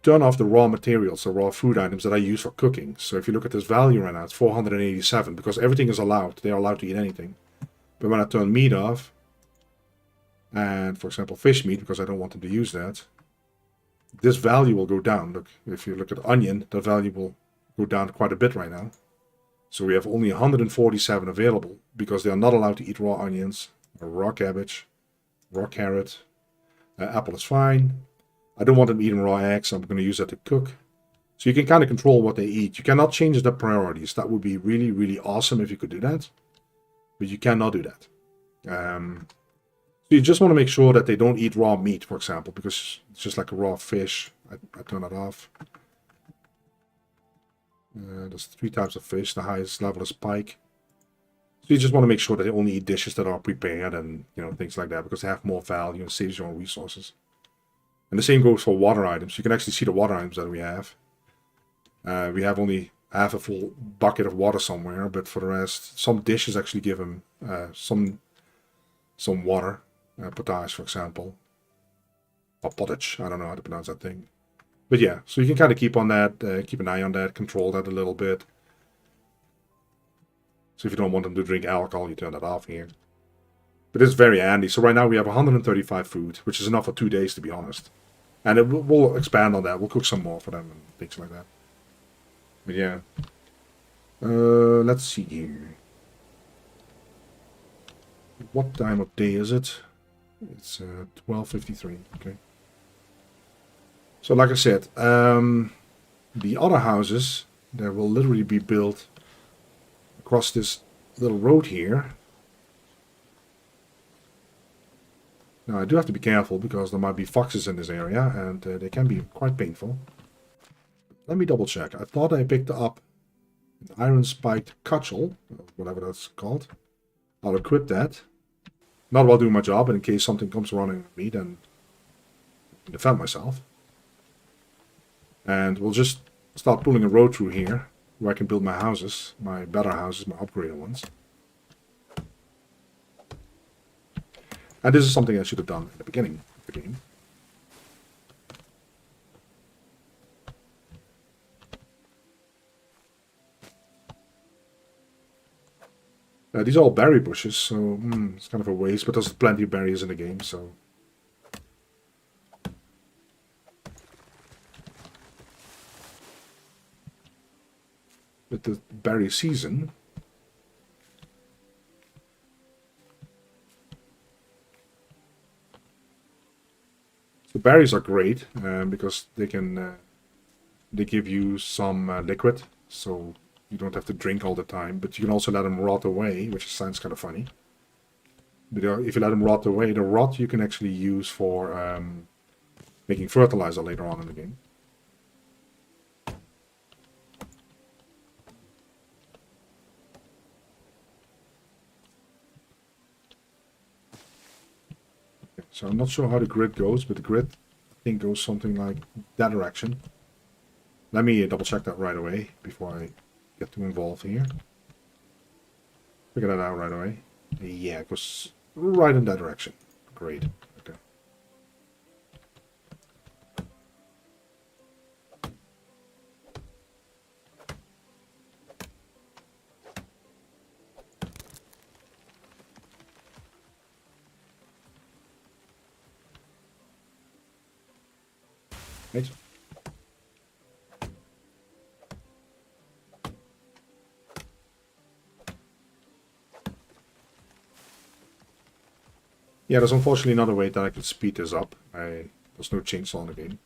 turn off the raw materials, the raw food items that I use for cooking. So if you look at this value right now, it's 487, because everything is allowed. They are allowed to eat anything. But when I turn meat off, and for example fish meat, because I don't want them to use that, this value will go down. Look, if you look at onion, the value will go down quite a bit right now. So we have only 147 available, because they are not allowed to eat raw onions, or raw cabbage, raw carrot. Apple is fine. I don't want them eating raw eggs, so I'm going to use that to cook. So you can kind of control what they eat. You cannot change the priorities. That would be really, really awesome if you could do that. But you cannot do that. So you just want to make sure that they don't eat raw meat, for example, because it's just like a raw fish. I turn that off. There's 3 types of fish. The highest level is pike. So you just want to make sure that they only eat dishes that are prepared and, you know, things like that, because they have more value and saves your own resources. And the same goes for water items. You can actually see the water items that we have. We have only half a full bucket of water somewhere, but for the rest, some dishes actually give them some water. Potage, for example. Or pottage. I don't know how to pronounce that thing. But yeah, so you can kind of keep on that, keep an eye on that, control that a little bit. So if you don't want them to drink alcohol, you turn that off here. But it's very handy. So right now we have 135 food, which is enough for 2 days, to be honest. And we'll expand on that. We'll cook some more for them and things like that. But yeah. Let's see here. What time of day is it? It's 12:53. Okay. So like I said, the other houses, they will literally be built across this little road here. Now I do have to be careful because there might be foxes in this area and they can be quite painful. Let me double check. I thought I picked up an iron spiked cudgel, whatever that's called. I'll equip that. Not while doing my job, but in case something comes running at me, then I can defend myself. And we'll just start pulling a road through here, where I can build my houses, my better houses, my upgraded ones. And this is something I should have done in the beginning of the game. These are all berry bushes, so it's kind of a waste, but there's plenty of berries in the game, so... With the berry season, So berries are great because they can they give you some liquid, so you don't have to drink all the time. But you can also let them rot away, which sounds kind of funny. But if you let them rot away, the rot you can actually use for making fertilizer later on in the game. Okay, so I'm not sure how the grid goes, but the grid I think goes something like that direction. Let me double check that right away before I get too involved here. Figure that out right away. Yeah, it goes right in that direction. Great. Okay. Nice. Yeah, there's unfortunately another way that I could speed this up. There's no chainsaw in the game.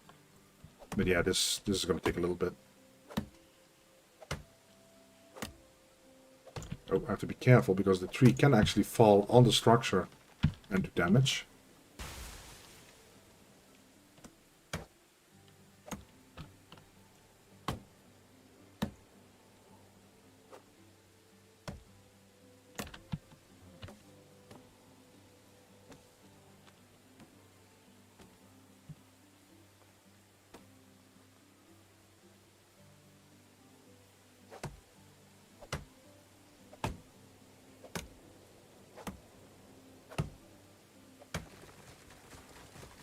But yeah, this is going to take a little bit. Oh, I have to be careful because the tree can actually fall on the structure and do damage.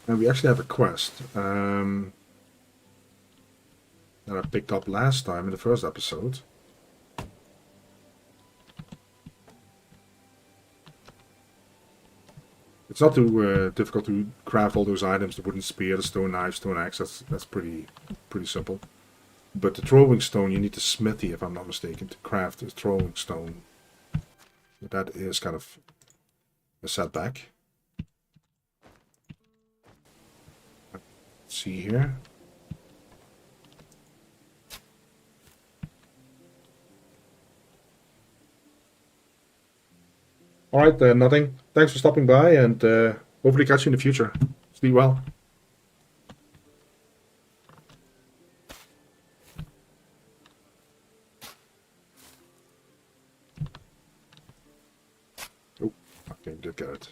And we actually have a quest that I picked up last time in the first episode. It's not too difficult to craft all those items: the wooden spear, the stone knife, stone axe. That's pretty simple. But the throwing stone, you need the smithy, if I'm not mistaken, to craft a throwing stone. But that is kind of a setback. Let's see here. Alright, nothing. Thanks for stopping by, and hopefully catch you in the future. Sleep well. Oh, okay, did get it.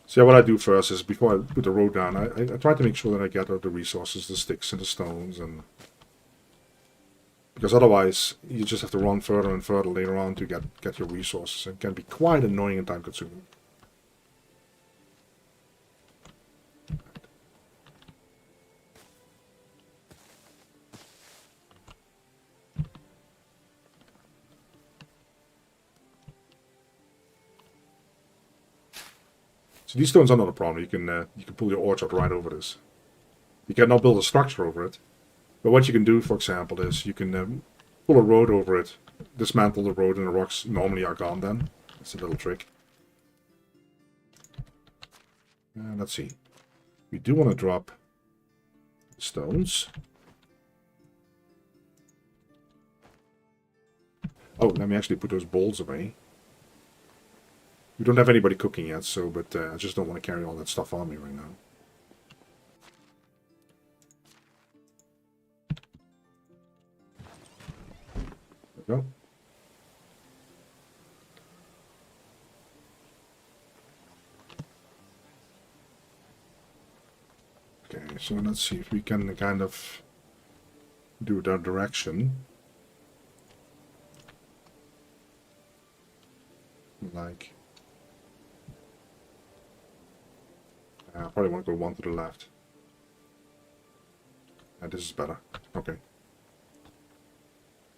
So yeah, what I do first is, before I put the road down, I try to make sure that I gather the resources, the sticks and the stones, and because otherwise you just have to run further and further later on to get your resources. It can be quite annoying and time consuming. So these stones are not a problem. You can pull your orchard right over this. You cannot build a structure over it. But what you can do, for example, is you can pull a road over it, dismantle the road, and the rocks normally are gone then. That's a little trick. Let's see. We do want to drop stones. Oh, let me actually put those bowls away. We don't have anybody cooking yet, so, but I just don't want to carry all that stuff on me right now. There we go. Okay, so let's see if we can kind of do that direction. Like, I probably want to go one to the left. This is better. Okay.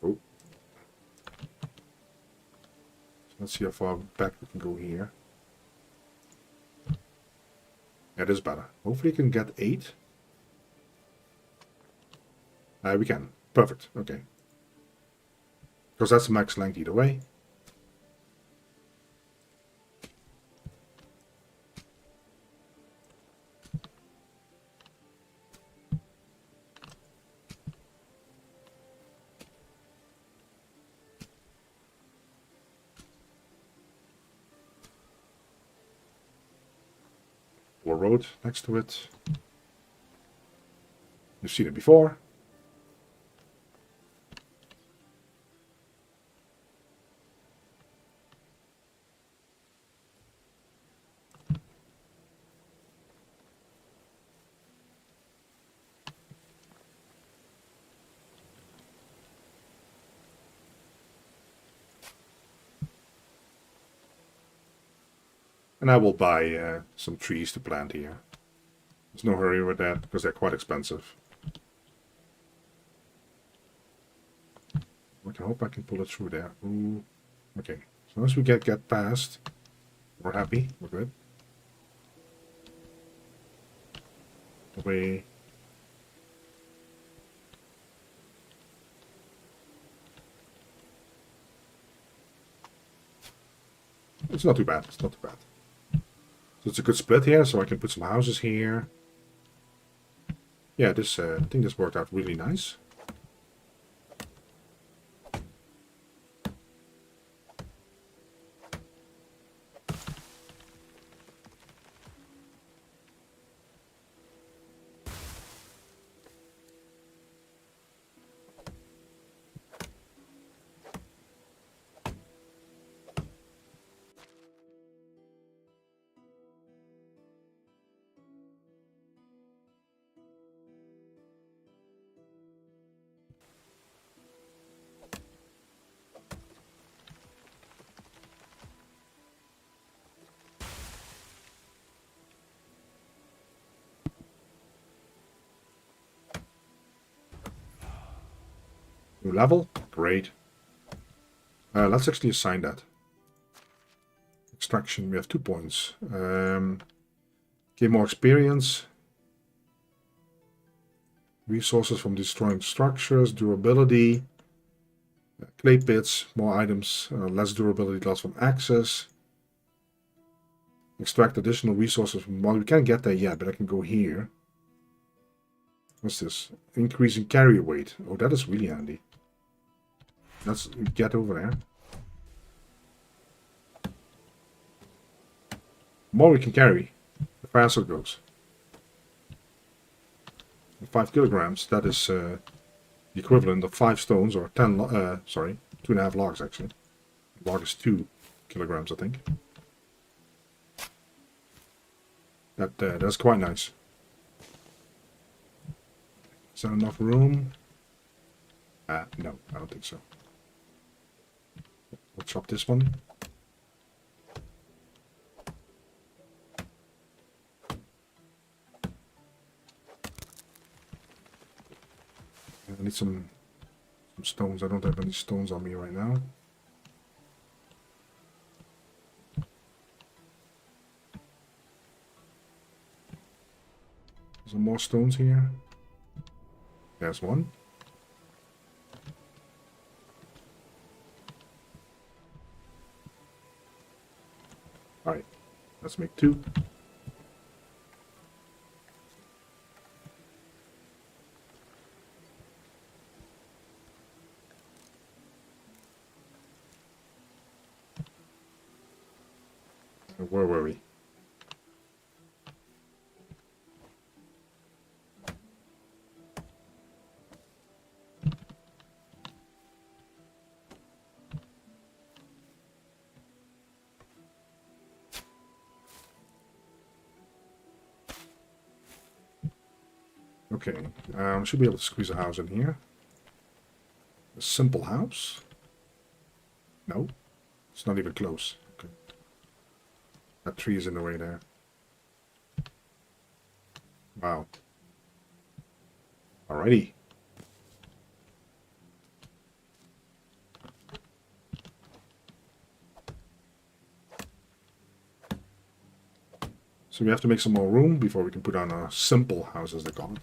Oh. So let's see how far back we can go here. It is better. Hopefully we can get 8. We can. Perfect. Okay. Because that's the max length either way. road next to it. You've seen it before. And I will buy some trees to plant here. There's no hurry with that because they're quite expensive. I hope I can pull it through there. Ooh. Okay, as long as we get past, we're happy. We're good. Away. It's not too bad. It's not too bad. So it's a good split here, so I can put some houses here. Yeah, this I think this worked out really nice. New level, great. Let's actually assign that. Extraction, we have 2 points. Gain more experience. Resources from destroying structures, durability. Clay pits, more items, less durability loss from access. Extract additional resources from, well, we can't get there yet, but I can go here. What's this? Increasing carrier weight. Oh, that is really handy. Let's get over there. The more we can carry, the faster it goes. 5 kilograms, that is the equivalent of 5 stones, or 10, sorry, 2.5 logs actually. Log is 2 kilograms, I think. That's quite nice. Is that enough room? No, I don't think so. We'll chop this one. I need some stones. I don't have any stones on me right now. Some more stones here. There's one. Alright, let's make 2. Where were we? Okay, should be able to squeeze a house in here. A simple house? No, it's not even close. Okay. That tree is in the way there. Wow. Alrighty. So we have to make some more room before we can put on a simple house, as they call it.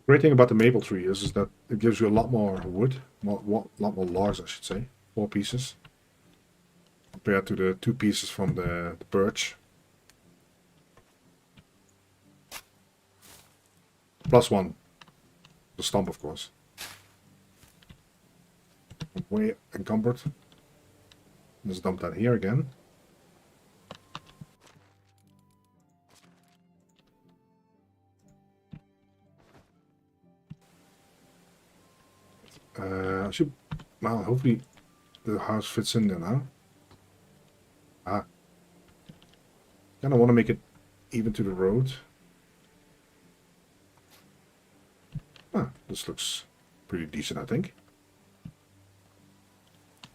Great thing about the maple tree is that it gives you a lot more wood, lot more logs, I should say. 4 pieces. Compared to the 2 pieces from the birch. +1. The stump, of course. Way encumbered. Let's dump that here again. I should, well, hopefully the house fits in there now. Kind of want to make it even to the road. This looks pretty decent, I think.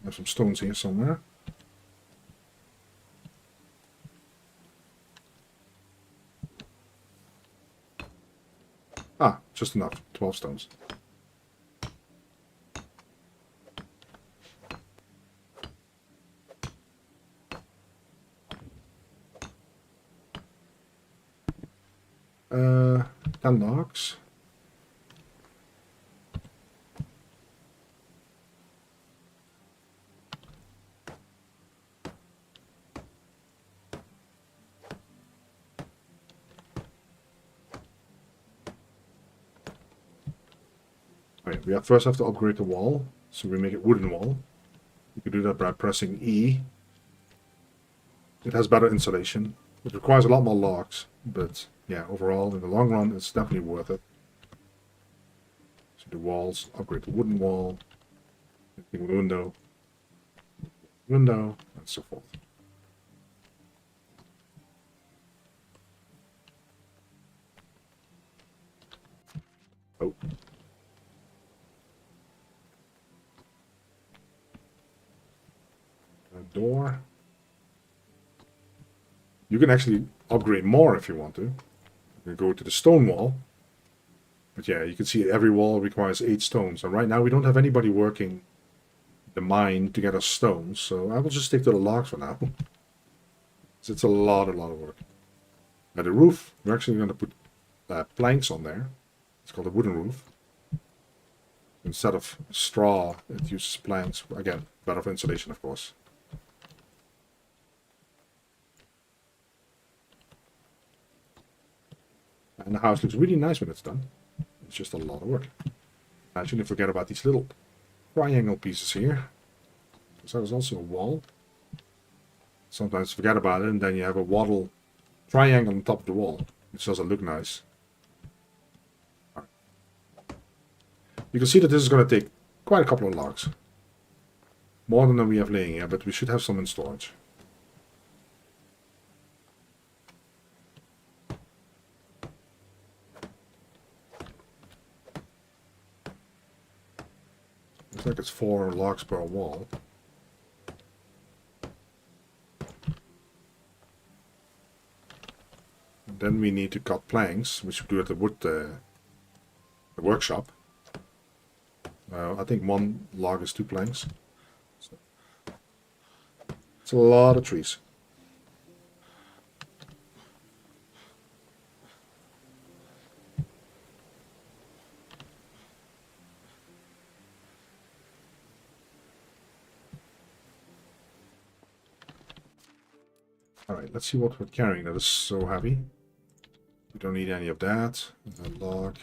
Have some stones here somewhere. Just enough. 12 stones. Uh, 10 logs. Right, we first have to upgrade the wall, so we make it wooden wall. You can do that by pressing E. It has better insulation. It requires a lot more logs, but yeah, overall, in the long run, it's definitely worth it. So the walls, upgrade the wooden wall, window, and so forth. Oh. A door. You can actually upgrade more if you want to. You can go to the stone wall. But yeah, you can see every wall requires 8 stones. And right now we don't have anybody working the mine to get us stones. So I will just stick to the logs for now. It's a lot of work. Now the roof, we're actually going to put planks on there. It's called a wooden roof. Instead of straw, it uses planks. Again, better for insulation, of course. And the house looks really nice when it's done. It's just a lot of work. I shouldn't forget about these little triangle pieces here. So there's also a wall. Sometimes forget about it and then you have a wattle triangle on top of the wall. Which doesn't look nice. Right. You can see that this is going to take quite a couple of logs. More than we have laying here, but we should have some in storage. Looks like it's 4 logs per wall. And then we need to cut planks, which we do at the the workshop. I think 1 log is 2 planks. So it's a lot of trees. Alright, let's see what we're carrying that is so heavy. We don't need any of that. A log.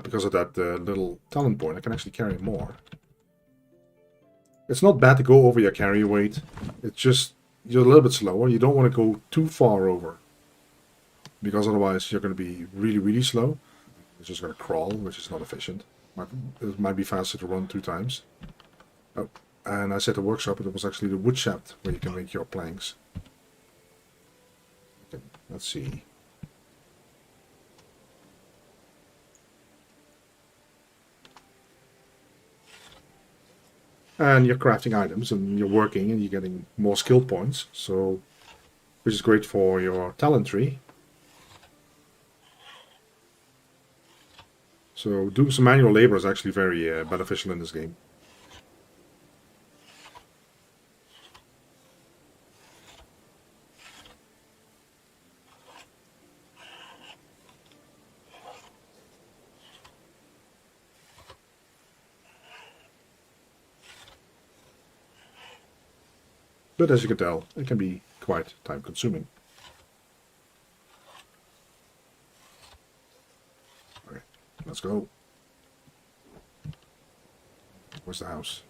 Because of that little talent point, I can actually carry more. It's not bad to go over your carry weight. It's just, you're a little bit slower. You don't want to go too far over. Because otherwise you're going to be really slow. It's just going to crawl, which is not efficient. It might be faster to run 2 times. Oh. And I said the workshop, but it was actually the wood shaft where you can make your planks. Okay, let's see. And you're crafting items and you're working and you're getting more skill points. So, which is great for your talent tree. So doing some manual labor is actually very beneficial in this game. But as you can tell, it can be quite time consuming. Okay, let's go. Where's the house?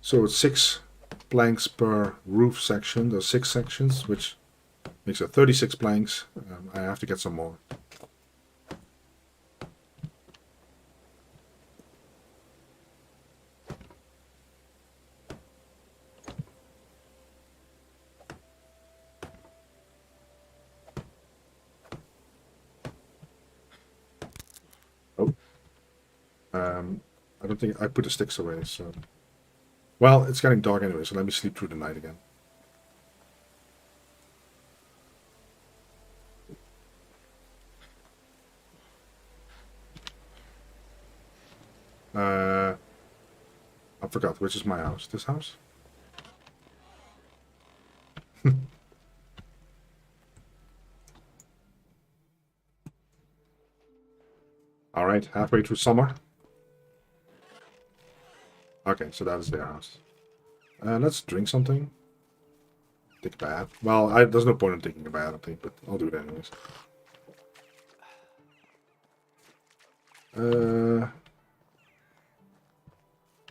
So it's 6 planks per roof section. There's 6 sections, which makes it 36 planks. I have to get some more. Oh. I don't think I put the sticks away, so... Well, it's getting dark anyway, so let me sleep through the night again. I forgot, which is my house? This house? Alright, halfway through summer. Okay, so that is their house. Let's drink something. Take a bath. Well, there's no point in taking a bath, I think, but I'll do it anyways.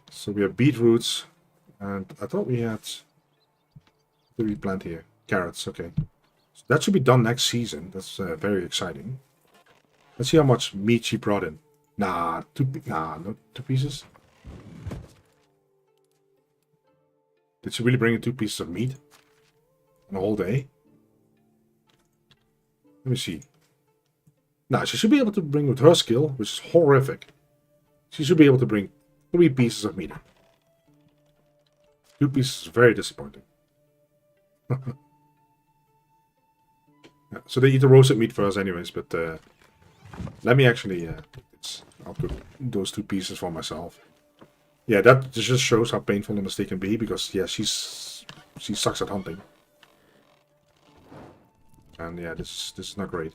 So we have beetroots, and I thought we had... What did we plant here? Carrots, okay. So that should be done next season. That's very exciting. Let's see how much meat she brought in. Nah, no 2 pieces. Did she really bring in 2 pieces of meat? In a whole day? Let me see. Nah, she should be able to bring with her skill, which is horrific. She should be able to bring 3 pieces of meat. 2 pieces is very disappointing. Yeah, so they eat the roasted meat first anyways, but let me actually I'll put those 2 pieces for myself. Yeah, that just shows how painful a mistake can be, because yeah, she sucks at hunting. And yeah, this is not great.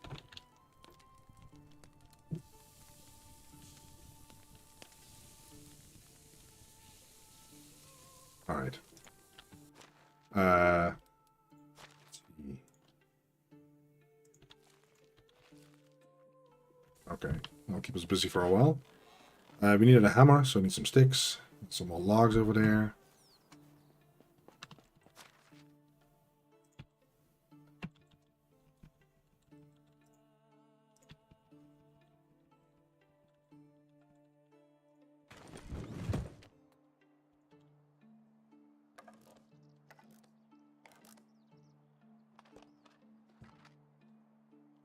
Alright. Let's see. Okay, I'll keep us busy for a while. We needed a hammer, so I need some sticks. Some more logs over there.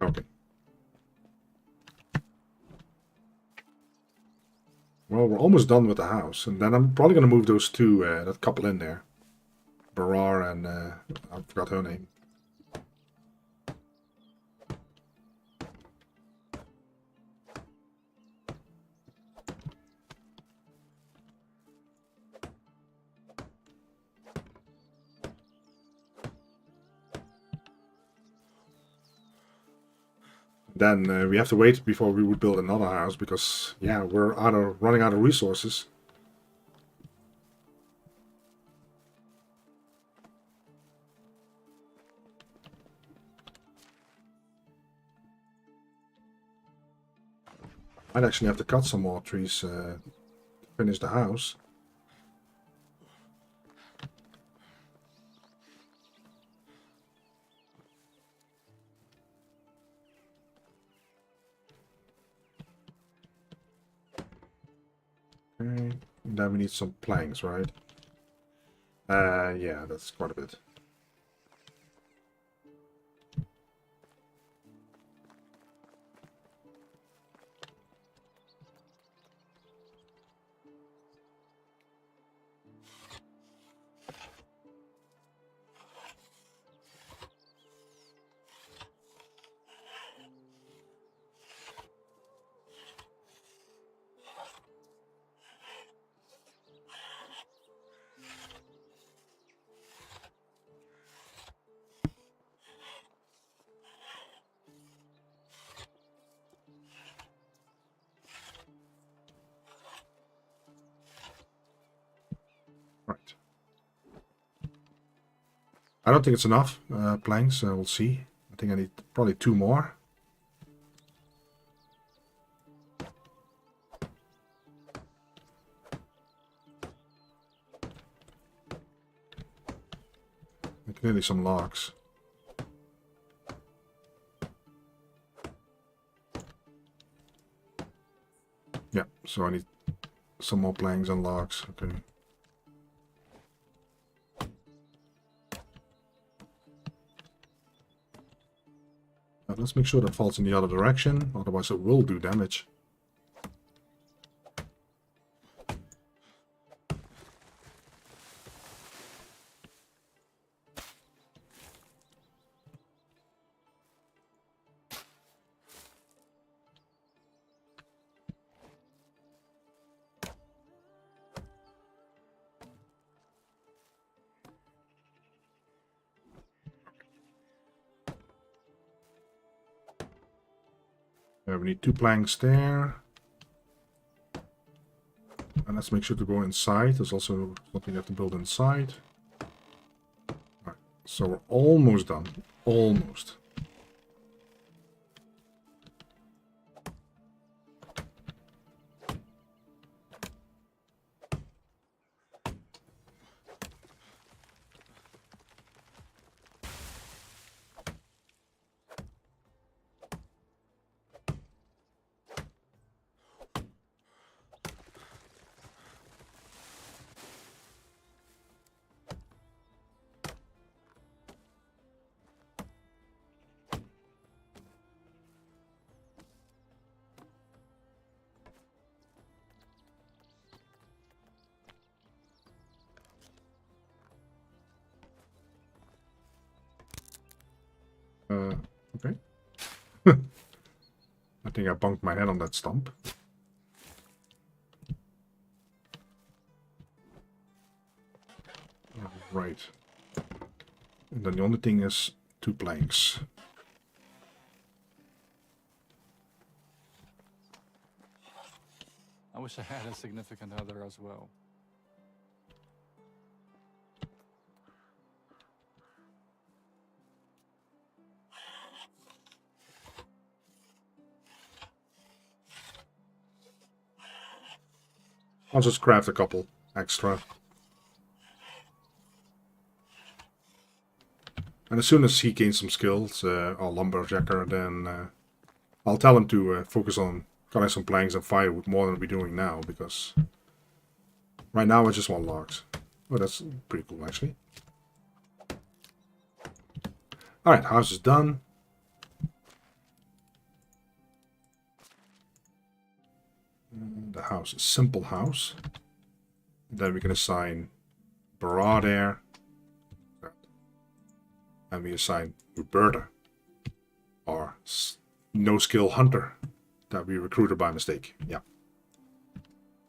Okay. Well, we're almost done with the house, and then I'm probably going to move those 2, that couple in there. Barar and, I forgot her name. Then we have to wait before we would build another house, because, yeah, we're running out of resources. I'd actually have to cut some more trees to finish the house. Okay, and then we need some planks, right? Yeah, that's quite a bit. Right. I don't think it's enough planks. We'll see. I think I need probably 2 more. And clearly some logs. Yeah, so I need some more planks and logs. Okay. Let's make sure that falls in the other direction, otherwise it will do damage. We need 2 planks there. And let's make sure to go inside. There's also something you have to build inside. Right, so we're almost done. Almost. Okay. I think I bumped my head on that stump. Right. And then the only thing is 2 planks. I wish I had a significant other as well. I'll just craft a couple extra. And as soon as he gains some skills, our lumberjacker, then I'll tell him to focus on cutting some planks and firewood more than we're doing now, because right now I just want logs. Oh, that's pretty cool, actually. Alright, house is done. The house is simple house. Then we can assign Barra there. And we assign Roberta, our no-skill hunter that we recruited by mistake. Yeah.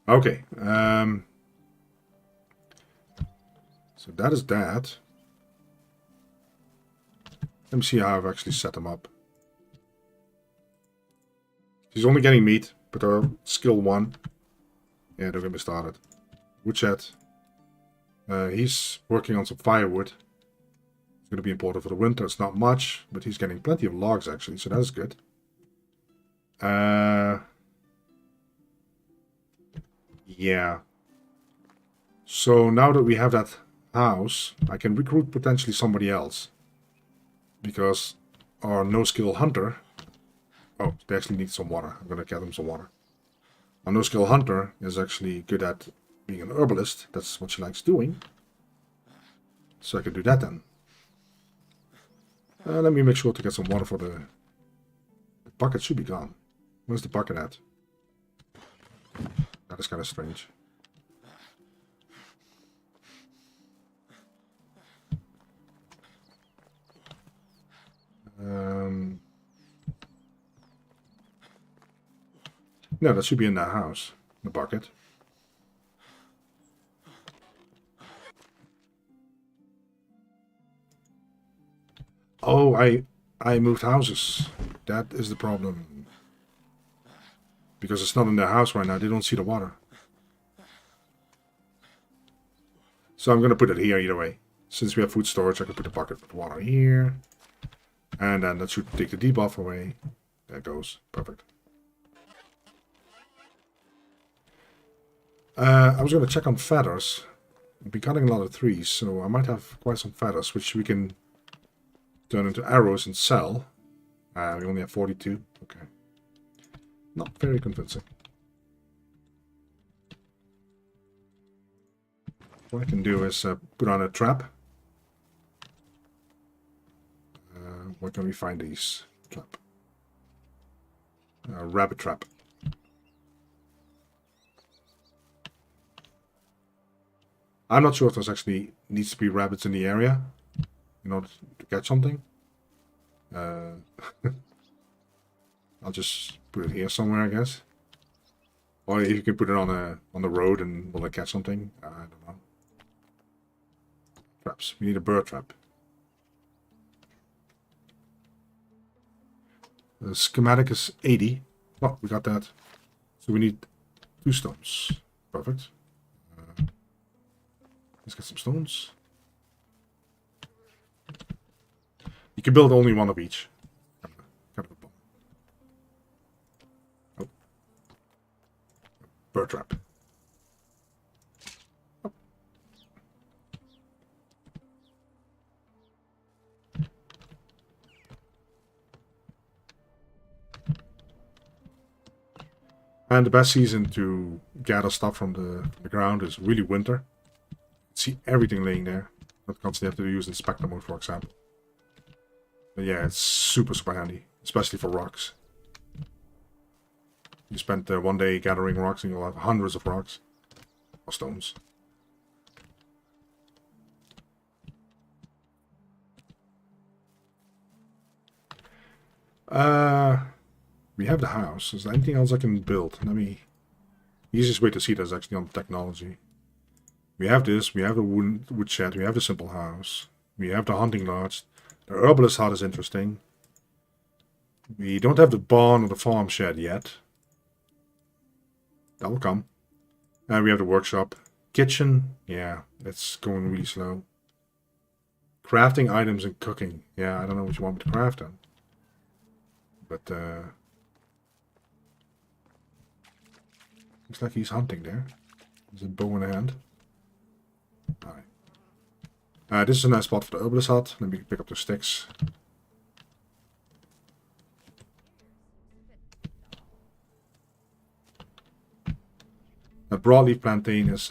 Okay. So that is that. Let me see how I've actually set them up. He's only getting meat, but they're skill 1. Yeah, they're gonna be started. Woodshed. He's working on some firewood. It's going to be important for the winter. It's not much, but he's getting plenty of logs actually, so that's good. Yeah. So now that we have that house, I can recruit potentially somebody else. Because our no-skill hunter... Oh, they actually need some water. I'm going to get them some water. Our no-skill hunter is actually good at being an herbalist. That's what she likes doing. So I can do that then. Let me make sure to get some water for the bucket. Should be gone. Where's the bucket at? That is kind of strange. No, that should be in that house. The bucket. Oh, I moved houses. That is the problem. Because it's not in their house right now. They don't see the water. So I'm going to put it here either way. Since we have food storage, I can put a bucket with water here. And then that should take the debuff away. There it goes. Perfect. I was going to check on feathers. I've been cutting a lot of trees, so I might have quite some feathers, which we can turn into arrows and sell. We only have 42. Okay. Not very convincing. What I can do is put on a trap. Where can we find these? Trap. Rabbit trap. I'm not sure if there's actually needs to be rabbits in the area in order to catch something. I'll just put it here somewhere, I guess. Or you can put it on the road and will it catch something? I don't know. Traps. We need a bird trap. The schematic is 80. Oh, we got that. So we need 2 stones. Perfect. Let's get some stones. You can build only one of each. Kind of a bomb. Oh. Bird trap. Oh. And the best season to gather stuff from the ground is really winter. See everything laying there. Not constantly have to use inspector mode, for example. But yeah, it's super handy, especially for rocks. You spend one day gathering rocks and you'll have hundreds of rocks or stones. We have the house. Is there anything else I can build? The easiest way to see that is actually on technology. We have this, we have the wood shed, we have the simple house, we have the hunting lodge. The herbalist hut is interesting. We don't have the barn or the farm shed yet. That will come. And we have the workshop. Kitchen, yeah, it's going really slow. Crafting items and cooking. Yeah, I don't know what you want me to craft then. But, looks like he's hunting there. There's a bow in hand. Alright. This is a nice spot for the herbalist hut. Let me pick up the sticks. A broadleaf plantain is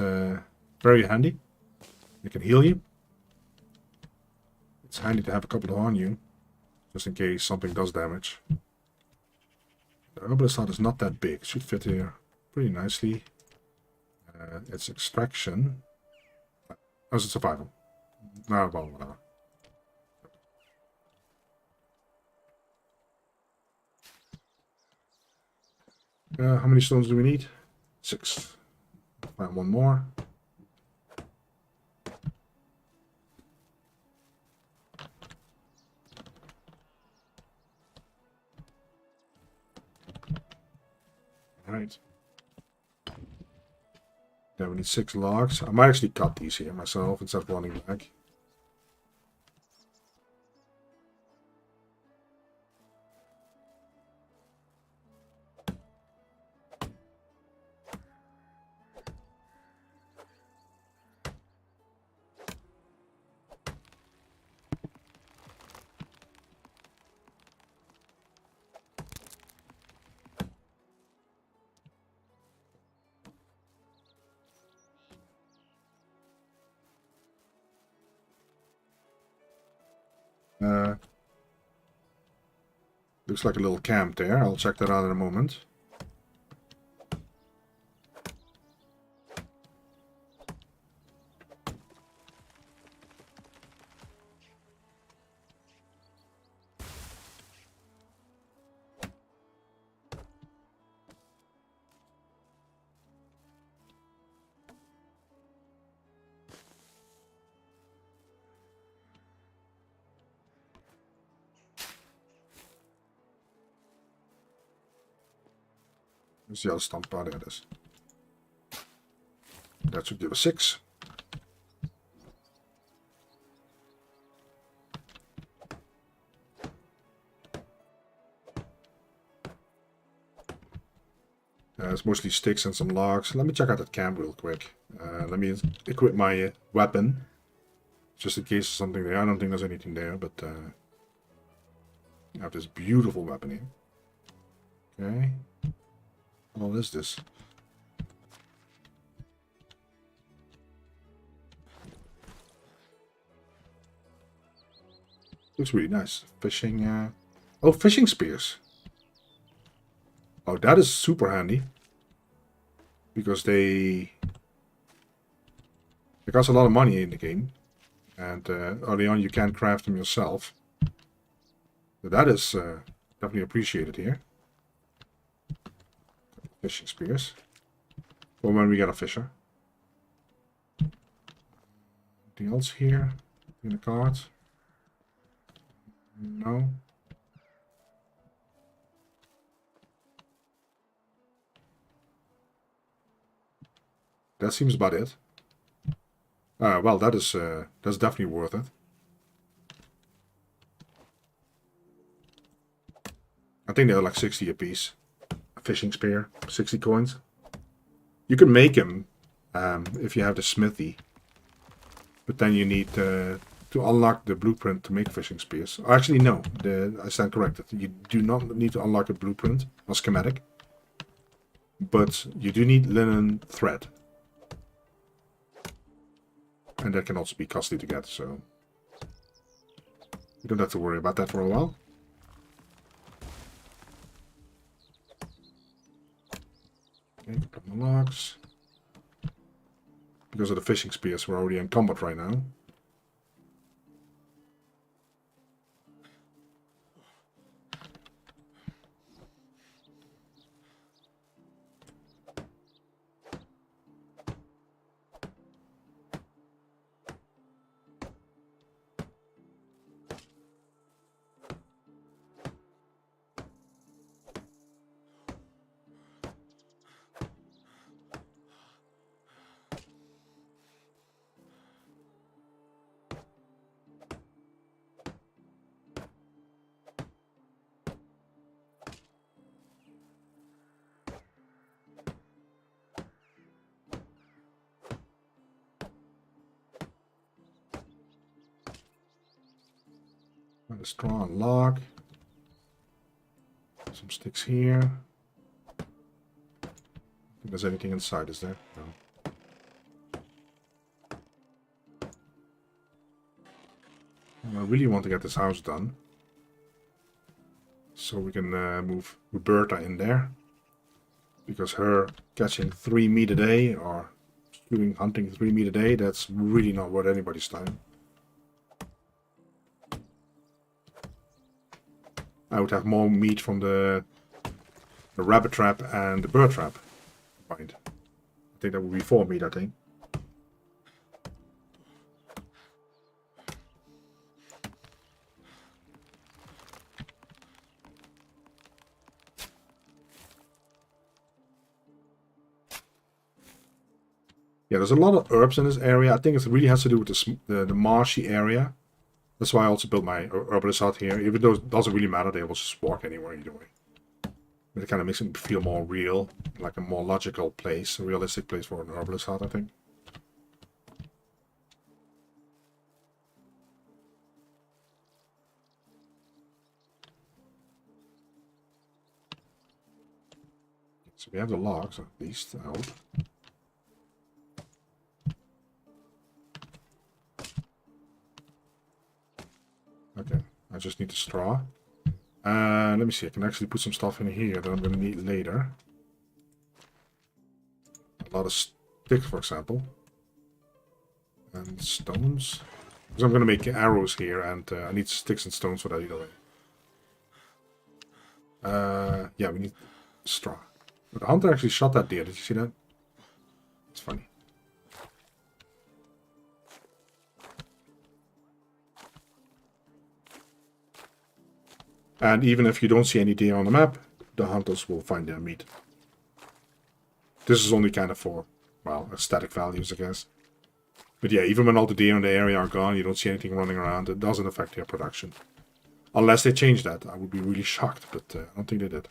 very handy. It can heal you. It's handy to have a couple on you, just in case something does damage. The herbalist hut is not that big. It should fit here pretty nicely. It's extraction. Oh, it's survival. No, well, whatever. How many stones do we need? 6. Find one more. Alright. Then we need 6 logs. I might actually cut these here myself instead of running back. Looks like a little camp there. I'll check that out in a moment. There's the other stump. Oh, there it is. That should give us 6. It's mostly sticks and some logs. Let me check out that camp real quick. Let me equip my weapon. Just in case there's something there. I don't think there's anything there, but I have this beautiful weapon here. Okay. What is this? Looks really nice. Fishing, oh, fishing spears. Oh, that is super handy. Because they cost a lot of money in the game. And early on you can't craft them yourself. So that is definitely appreciated here. Fishing spears. For when we get a fisher. Anything else here? In the cart? No. That seems about it. Well, that's definitely worth it. I think they're like 60 a piece. A fishing spear, 60 coins. You can make them if you have the smithy, but then you need to unlock the blueprint to make fishing spears. Or actually, no, I stand corrected. You do not need to unlock a blueprint or schematic, but you do need linen thread. And that can also be costly to get, so you don't have to worry about that for a while. Okay, a couple of logs. Because of the fishing spears, we're already in combat right now. And a straw and log. Some sticks here. I think there's anything inside, is there? No. And I really want to get this house done. So we can move Roberta in there. Because her catching 3 meat a day, or hunting 3 meat a day, that's really not worth anybody's time. I would have more meat from the rabbit trap and the bird trap. Right. I think that would be 4 meat, I think. Yeah, there's a lot of herbs in this area. I think it really has to do with the marshy area. That's why I also built my herbalist hut here. Even though it doesn't really matter, they will just walk anywhere either way. But it kind of makes it feel more real, like a more logical place, a realistic place for an herbalist hut, I think. So we have the logs, at least, I hope. Okay, I just need the straw. Let me see, I can actually put some stuff in here that I'm going to need later. A lot of sticks, for example. And stones. Because I'm going to make arrows here, and I need sticks and stones for that either way. Yeah, we need straw. But the hunter actually shot that deer, did you see that? It's funny. And even if you don't see any deer on the map, the hunters will find their meat. This is only kind of for, well, aesthetic values, I guess. But yeah, even when all the deer in the area are gone, you don't see anything running around, it doesn't affect their production. Unless they change that, I would be really shocked, but I don't think they did.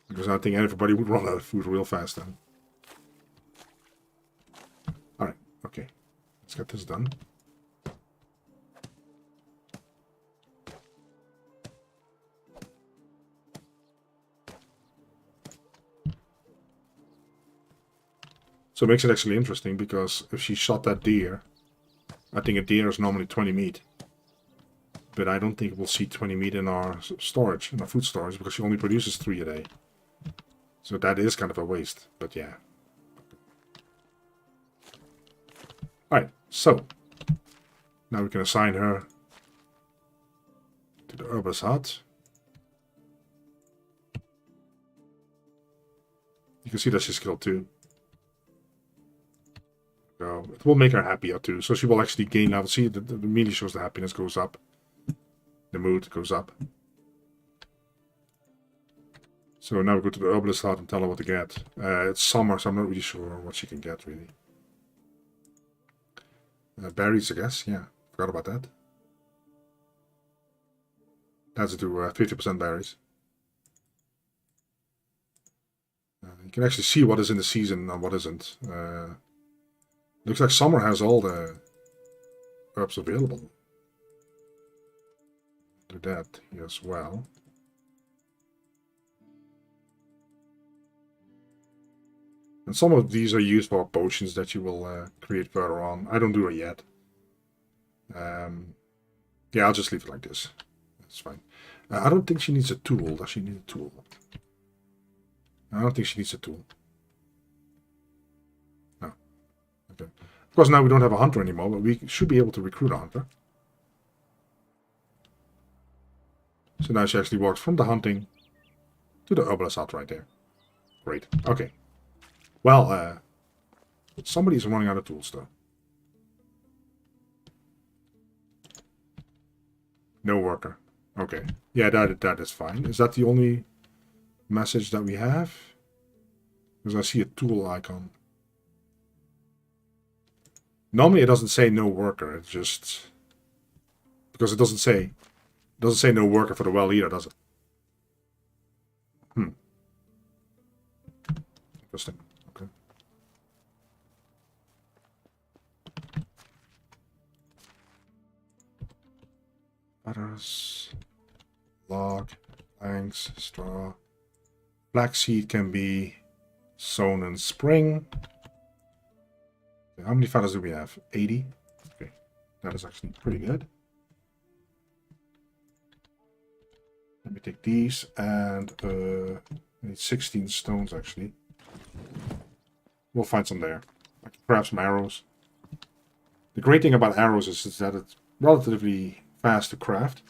Because I think everybody would run out of food real fast then. Alright, okay. Let's get this done. So it makes it actually interesting, because if she shot that deer, I think a deer is normally 20 meat. But I don't think we'll see 20 meat in our storage, in our food storage, because she only produces 3 a day. So that is kind of a waste, but yeah. Alright, so now we can assign her to the herbalist hut. You can see that she's skilled 2. So it will make her happier too. So she will actually gain level. See, the melee shows the happiness goes up. The mood goes up. So now we go to the herbalist hut and tell her what to get. It's summer, so I'm not really sure what she can get, really. Berries, I guess. Yeah, forgot about that. That's to 50% berries. You can actually see what is in the season and what isn't. Looks like summer has all the herbs available. Do that here as well. And some of these are used for potions that you will create further on. I don't do it yet. Yeah, I'll just leave it like this. That's fine. I don't think she needs a tool. Does she need a tool? I don't think she needs a tool. No. Okay. Of course, now we don't have a hunter anymore, but we should be able to recruit a hunter. So now she actually walks from the hunting to the herbalist hut right there. Great. Okay. Well, somebody's running out of tools, though. No worker. Okay. Yeah, that is fine. Is that the only message that we have? Because I see a tool icon. Normally it doesn't say no worker. It's just... Because it doesn't say no worker for the well either, does it? Interesting. Okay. Butters, log, planks, straw. Flaxseed can be sown in spring. Okay, how many feathers do we have? 80. Okay, that is actually pretty good. Let me take these and I need 16 stones actually. We'll find some there. I can grab some arrows. The great thing about arrows is that it's relatively fast to craft,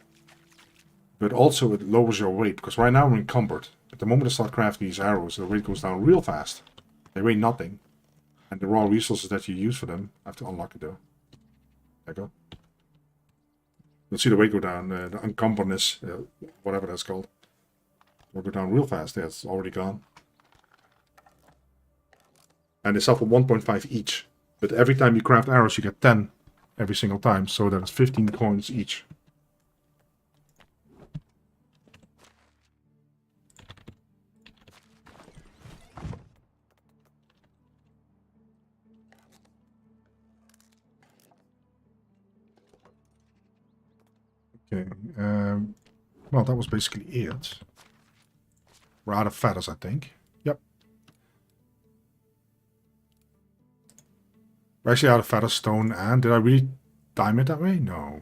but also it lowers your weight, because right now we're encumbered. At the moment I start crafting these arrows, the weight goes down real fast. They weigh nothing, and the raw resources that you use for them, I have to unlock it though. There you go. You'll see the weight go down, the encumberness, whatever that's called, will go down real fast. Yeah, it's already gone. And they sell for 1.5 each, but every time you craft arrows you get 10 every single time, so that is 15 coins each. Okay, well, that was basically it. We're out of feathers, I think. Yep. We're actually out of feather, stone, and did I really time it that way? No.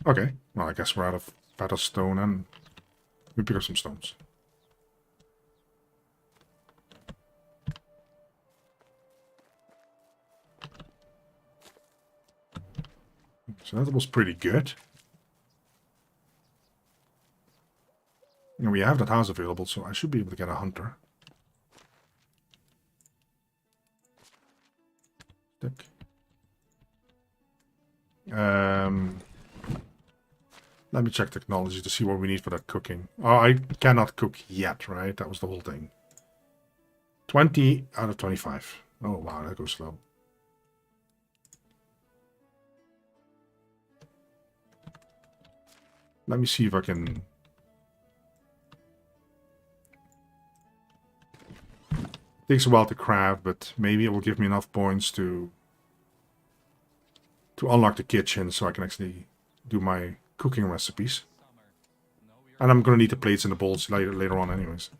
Okay, well, I guess we're out of feather, stone, and we pick up some stones. So that was pretty good. And we have that house available, so I should be able to get a hunter. Stick. Let me check technology to see what we need for that cooking. Oh, I cannot cook yet, right? That was the whole thing. 20 out of 25. Oh, wow, that goes slow. . Let me see if I can... Takes a while to craft, but maybe it will give me enough points to unlock the kitchen so I can actually do my cooking recipes. And I'm gonna need the plates and the bowls later on anyways.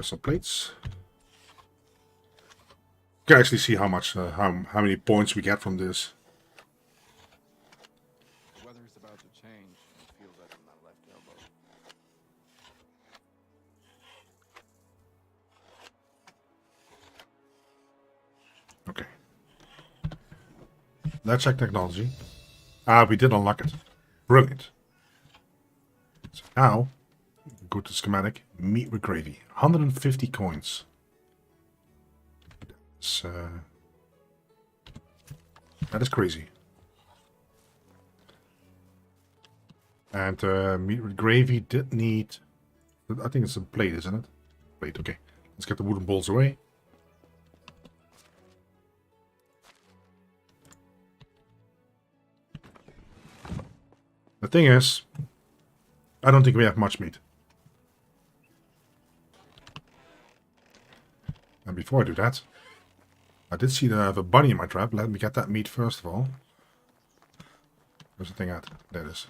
Some plates. You can actually see how much, how many points we get from this. The weather's about to change. It feels like on my left elbow. Okay. Let's check technology. Ah, we did unlock it. Brilliant. So now, go to schematic, meat with gravy. 150 coins. That is crazy. And meat with gravy did need... I think it's a plate, isn't it? Plate, okay. Let's get the wooden bowls away. The thing is, I don't think we have much meat. And before I do that, I did see that I have a bunny in my trap. Let me get that meat first of all. Where's the thing at? There it is.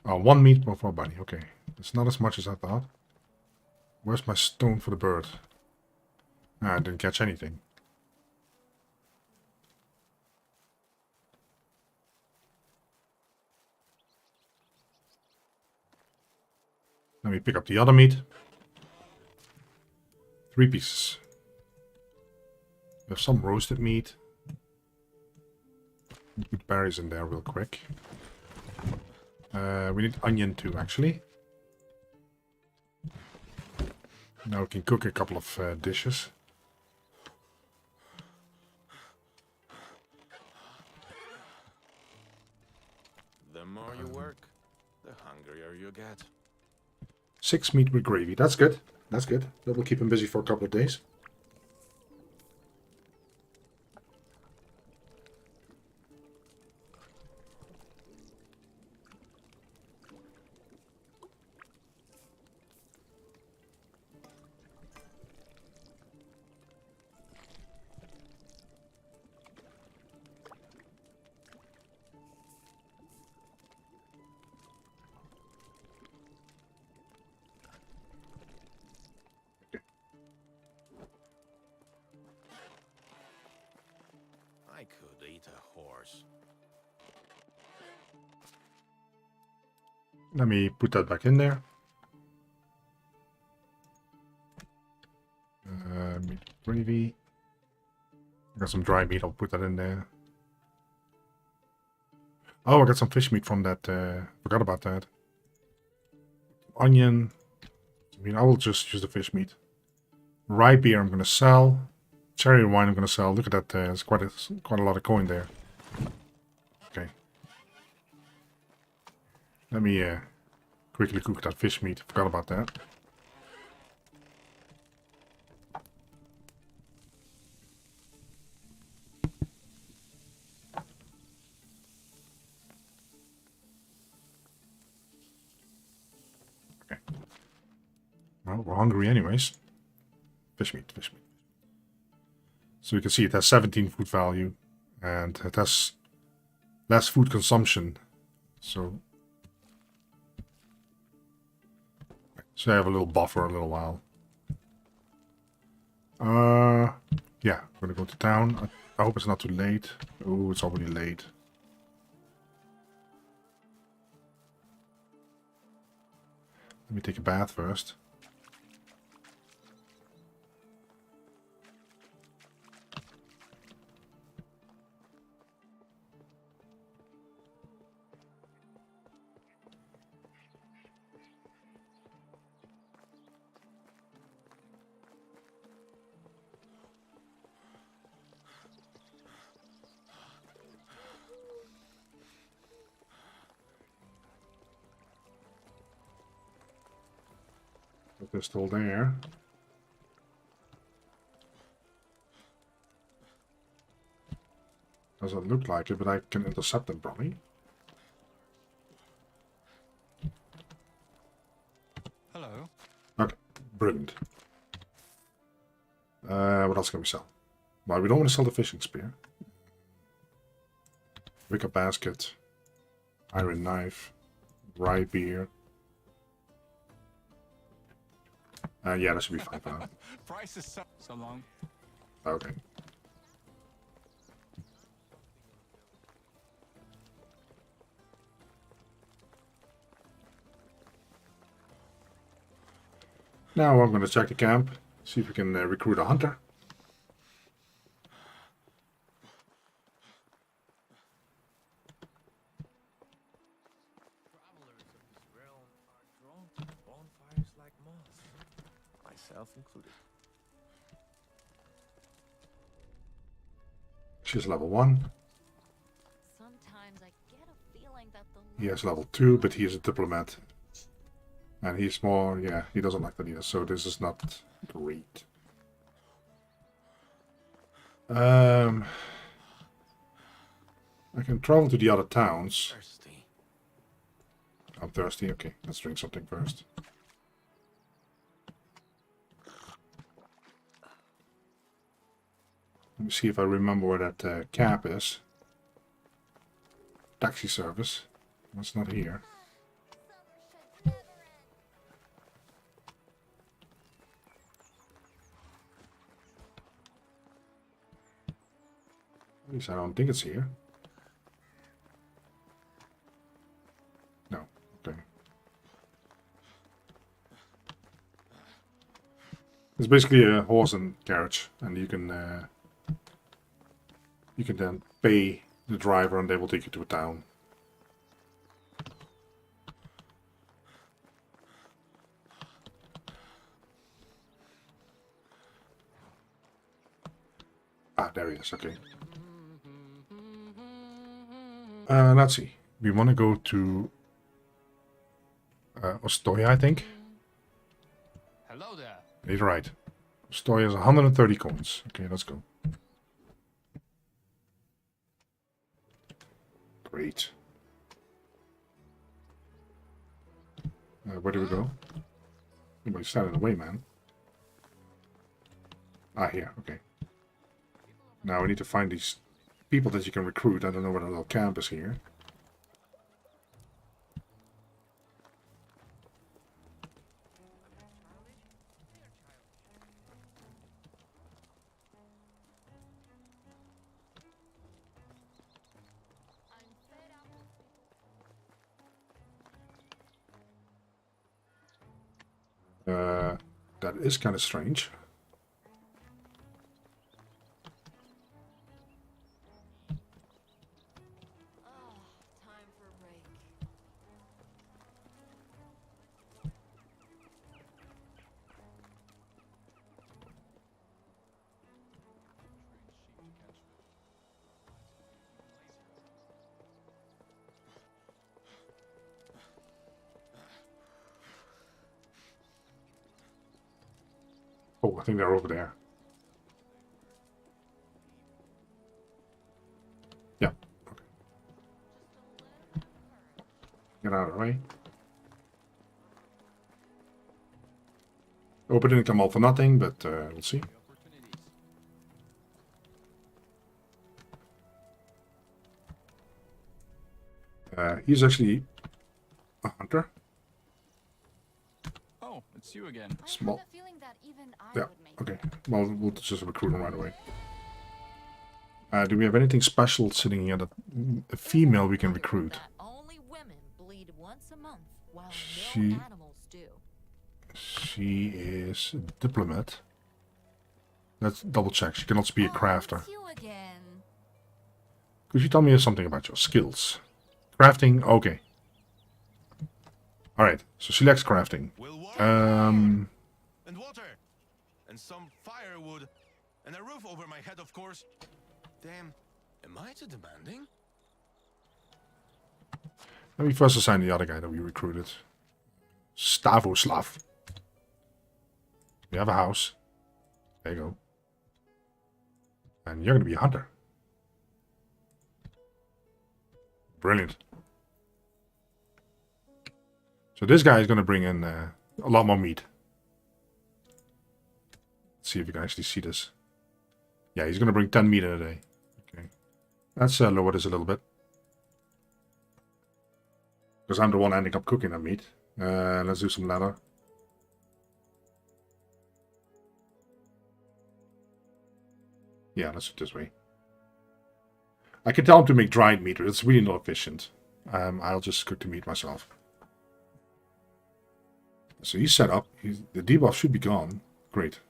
Oh, one meat for a bunny. Okay. It's not as much as I thought. Where's my stone for the bird? Ah, I didn't catch anything. Let me pick up the other meat. 3 pieces. We have some roasted meat. Put berries in there real quick. We need onion too, actually. Now we can cook a couple of dishes. The more you work, the hungrier you get. 6 meat with gravy. That's good. That's good. That will keep him busy for a couple of days. I could eat a horse. Let me put that back in there. Meat gravy. I got some dry meat. I'll put that in there. Oh, I got some fish meat from that. Forgot about that. Onion. I mean, I will just use the fish meat. Rye beer I'm going to sell. Cherry wine I'm going to sell. Look at that. There's quite a lot of coin there. Okay. Let me quickly cook that fish meat. Forgot about that. Okay. Well, we're hungry anyways. Fish meat, fish meat. So you can see it has 17 food value and it has less food consumption. So I have a little buffer a little while. Yeah, I'm gonna go to town. I hope it's not too late. Oh, it's already late. Let me take a bath first. They're still there. Doesn't look like it, but I can intercept them probably. Hello. Okay, brilliant. What else can we sell? Well, we don't want to sell the fishing spear. Wicker basket, iron knife, rye beer. Yeah, that should be fine for now. Price is so long. Okay. Now I'm going to check the camp, see if we can recruit a hunter. Travelers of this realm are drawn to bonfires like moths, myself included. She's level 1. Sometimes I get a feeling that the He has level 2, but he is a diplomat. And he's more, yeah, he doesn't like that either, so this is not great. I can travel to the other towns. Thirsty. I'm thirsty, okay, let's drink something first. Let me see if I remember where that cab is. Taxi service. That's not here. At least I don't think it's here. No, okay. It's basically a horse and carriage, and you can then pay the driver, and they will take you to a town. Ah, there he is. Okay. Let's see. We want to go to Ostoya, I think. Hello there. You're right. Ostoya is 130 coins. Okay, let's go. Great. Where do we go? Nobody's standing in the way, man. Ah, here. Okay. Now we need to find these people that you can recruit. I don't know where the little camp is here. That is kind of strange. Time for a break. Oh, I think they're over there. Yeah. Okay. Get out of the way. Hope it didn't come all for nothing, but we'll see. He's actually a hunter. Oh, it's you again. Small. I have a feeling that even I Yeah, would make okay. Well, we'll just recruit him right away. Do we have anything special sitting here that a female we can recruit? that only women bleed once a month while She- no animals do. She is a diplomat. Let's double check. She can also be a crafter. It's you again. Could you tell me something about your skills? Crafting? Okay. Alright, so she likes crafting. Will water Um, and water and some firewood and a roof over my head, of course. Damn, am I too demanding? let me first assign the other guy that we recruited. Stavoslav. We have a house. There you go. And you're going to be a hunter. Brilliant. So this guy is going to bring in a lot more meat. Let's see if you can actually see this. Yeah, he's going to bring 10 meat in a day. Okay. Let's lower this a little bit. Because I'm the one ending up cooking that meat. Let's do some leather. Yeah, let's do it this way. I can tell him to make dried meat, but it's really not efficient. I'll just cook the meat myself. So he's set up. The debuff should be gone. Great.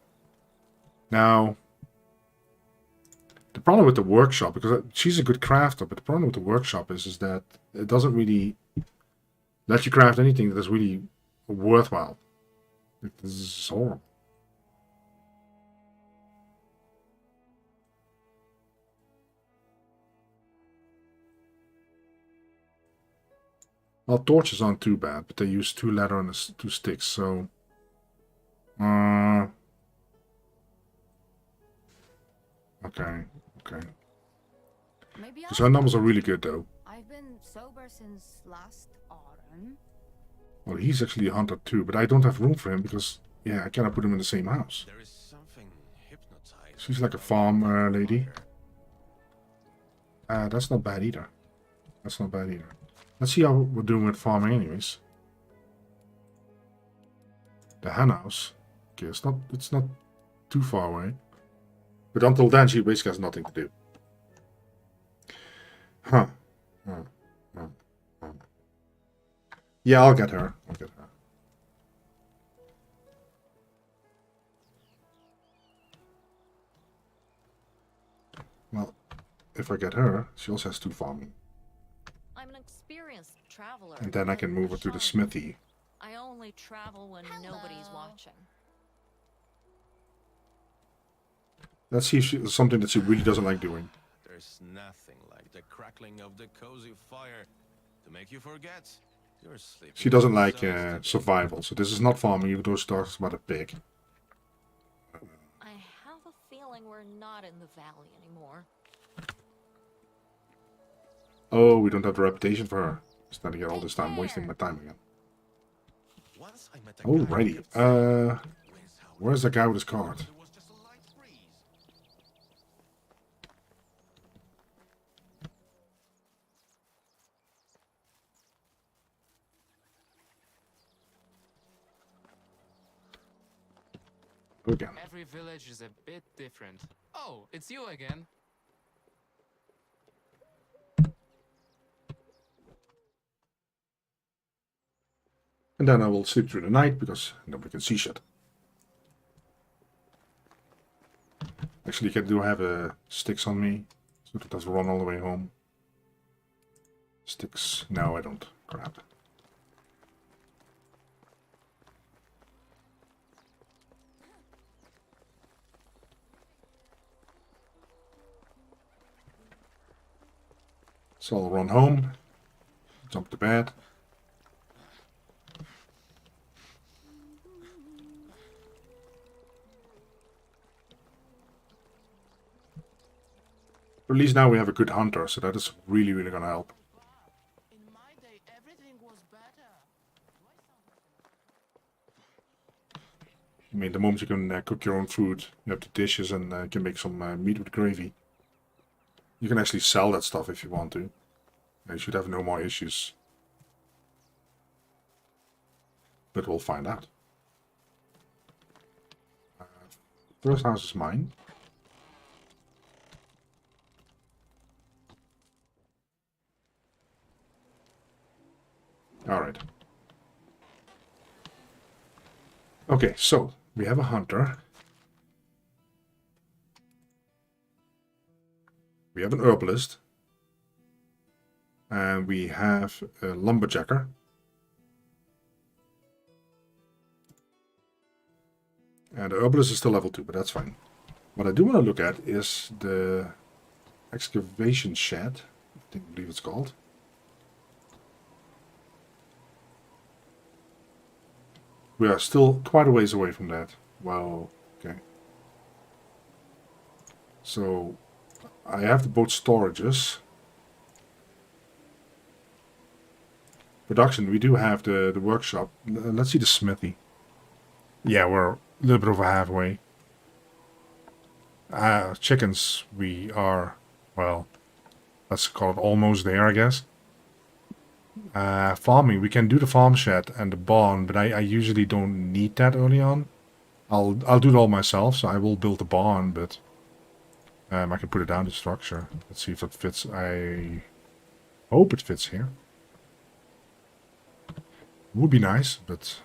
Now, the problem with the workshop, because she's a good crafter, but the problem with the workshop is that it doesn't really let you craft anything that is really worthwhile. This is horrible. Well, torches aren't too bad, but they use 2 leather and 2 sticks, so... Okay. Maybe So her numbers are really good, though. I've been sober since last autumn. Well, he's actually a hunter too, but I don't have room for him because, yeah, I cannot put him in the same house. There is something hypnotizing. She's like a farm lady. That's not bad either. Let's see how we're doing with farming anyways. The hen house. Okay, it's not too far away. But until then, she basically has nothing to do. Huh. Yeah, I'll get her. Well, if I get her, she also has 2 farming. I'm an experienced traveler. And then I can move her to the smithy. I only travel when nobody's watching. Let's see if there's something that she really doesn't like doing. There's nothing like the crackling of the cozy fire to make you forget you're sleeping. She doesn't like survival, so this is not farming, even though she talks about a pig. I have a feeling we're not in the valley anymore. Oh, we don't have the reputation for her. Standing here all this time, wasting my time again. Once I met a Alrighty. guy Where's the guy with his card? there was just a light breeze. Again. Every village is a bit different. Oh, it's you again. And then I will sleep through the night because nobody can see shit. Actually, I do have sticks on me, so that doesn't run all the way home. Sticks? No, I don't. Crap. So I'll run home, jump to bed. At least now we have a good hunter, so that is really, really gonna help. In my day, everything was better. I mean, the moment you can cook your own food, you have the dishes and you can make some meat with gravy. You can actually sell that stuff if you want to. You should have no more issues. But we'll find out. First house is mine. Alright. Okay, so we have a hunter. We have an herbalist. And we have a lumberjacker. And the herbalist is still level 2, but that's fine. What I do want to look at is the excavation shed. I believe it's called. We are still quite a ways away from that. Well, okay. So I have the both storages. Production, we do have the workshop. Let's see the smithy. Yeah, we're a little bit over halfway. Chickens, we are, well, let's call it almost there, I guess. Farming, we can do the farm shed and the barn, but I usually don't need that early on. I'll do it all myself, so I will build the barn, but I can put it down to structure. Let's see if it fits. I hope it fits here. Would be nice, but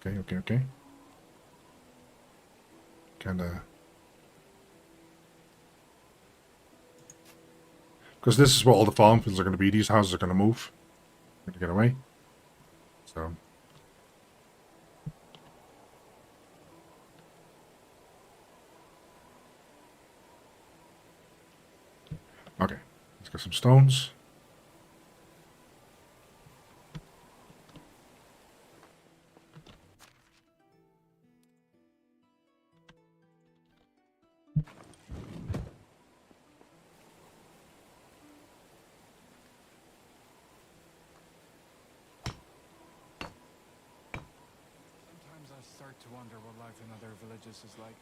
okay. Kinda, because this is where all the farm fields are going to be. These houses are going to move. Going to get away. So. Okay, let's get some stones. Sometimes I start to wonder what life in other villages is like.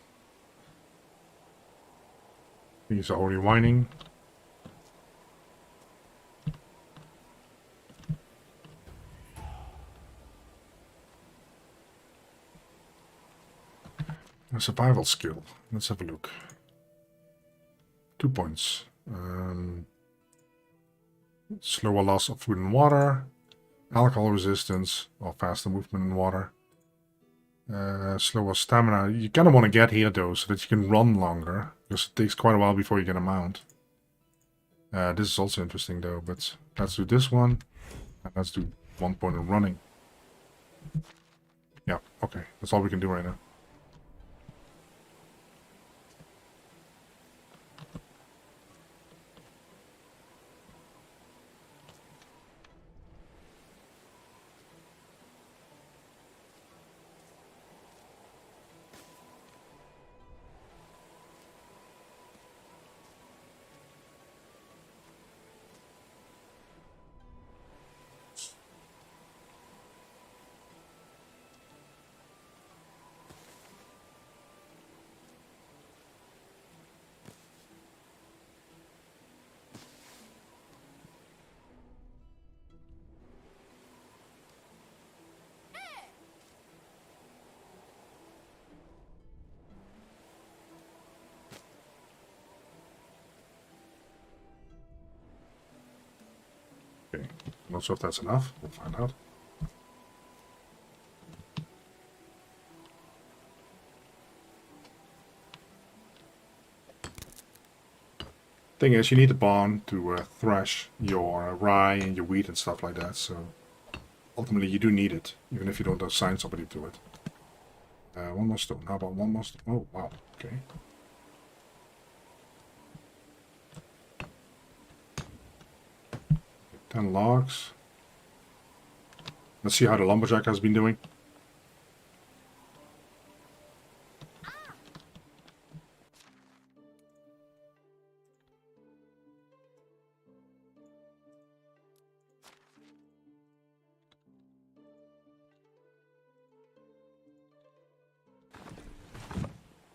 He's already whining. A survival skill. Let's have a look. 2 points. Slower loss of food and water. Alcohol resistance. Or faster movement in water. Slower stamina. You kind of want to get here though, so that you can run longer. Because it takes quite a while before you get a mount. This is also interesting though, but let's do this one. And let's do 1 point of running. Yeah, okay. That's all we can do right now. Okay, not sure if that's enough. We'll find out. Thing is, you need a barn to thresh your rye and your wheat and stuff like that, so ultimately you do need it, even if you don't assign somebody to it. One more stone. How about one more stone? Oh, wow. Okay. Okay, 10 logs. Let's see how the lumberjack has been doing.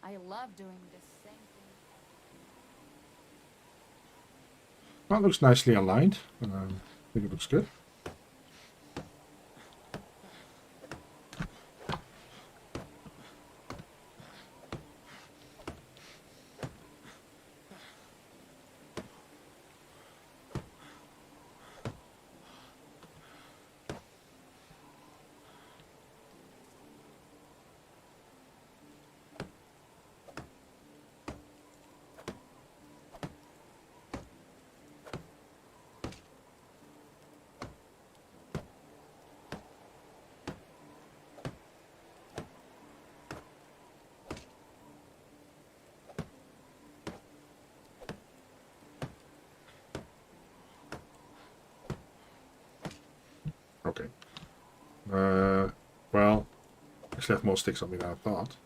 I love doing this same thing. That looks nicely aligned. I think it looks good. Okay. Well, actually have more sticks on me than I thought.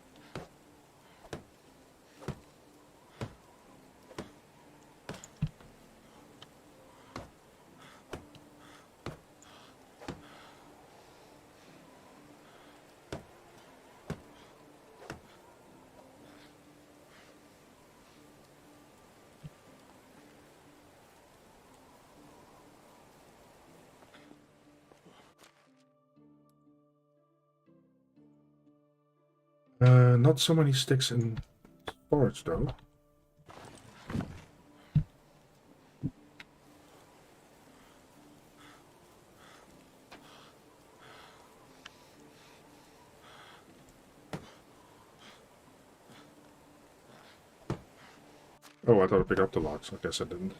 Not so many sticks in storage though. Oh, I thought I picked up the logs. I guess I didn't.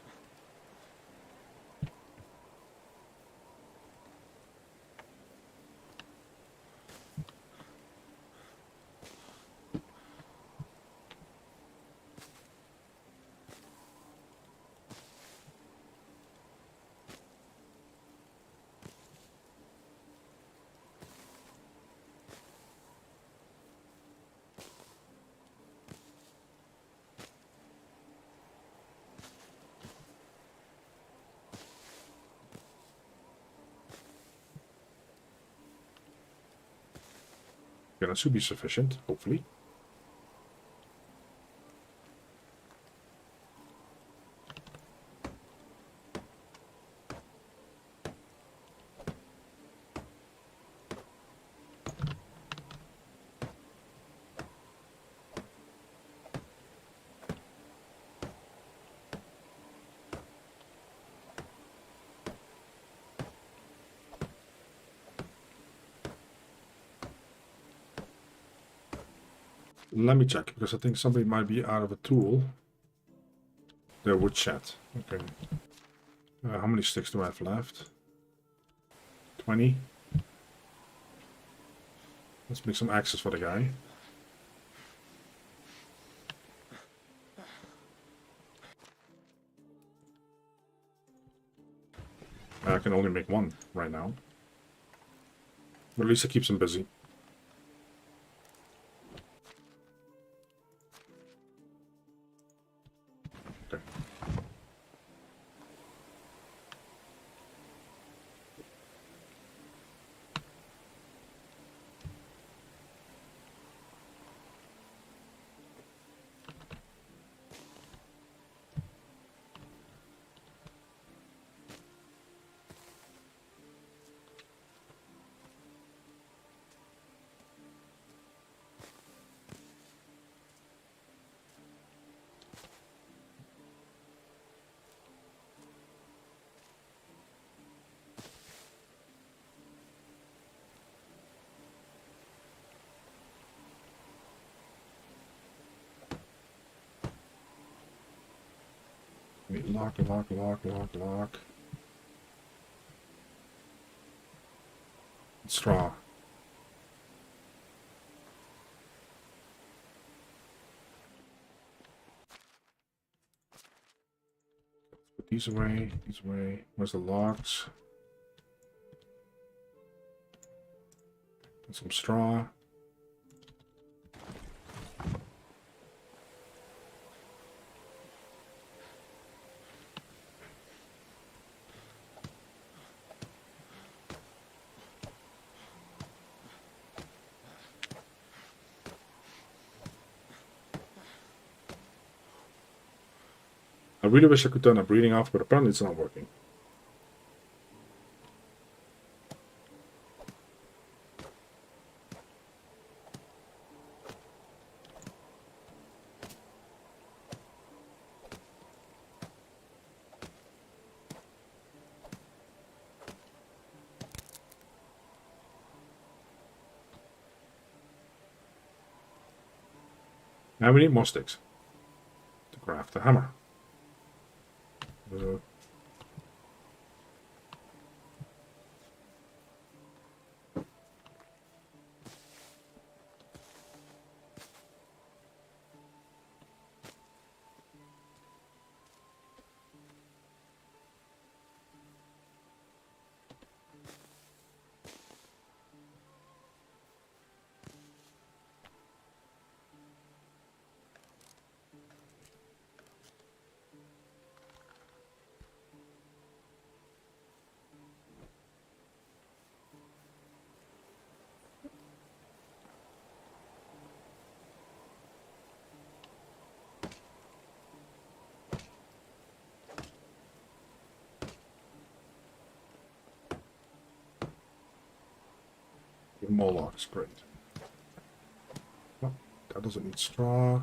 Yeah, that should be sufficient, hopefully. Let me check, because I think somebody might be out of a tool. The wood shed. Okay. How many sticks do I have left? 20. Let's make some axes for the guy. I can only make one right now. But at least it keeps him busy. Okay. Lock. Straw. Put these away, these away. Where's the logs? And some straw. I really wish I could turn a breeding off, but apparently it's not working. Now we need more sticks to craft a hammer. Even more logs, great. Oh, that doesn't need straw.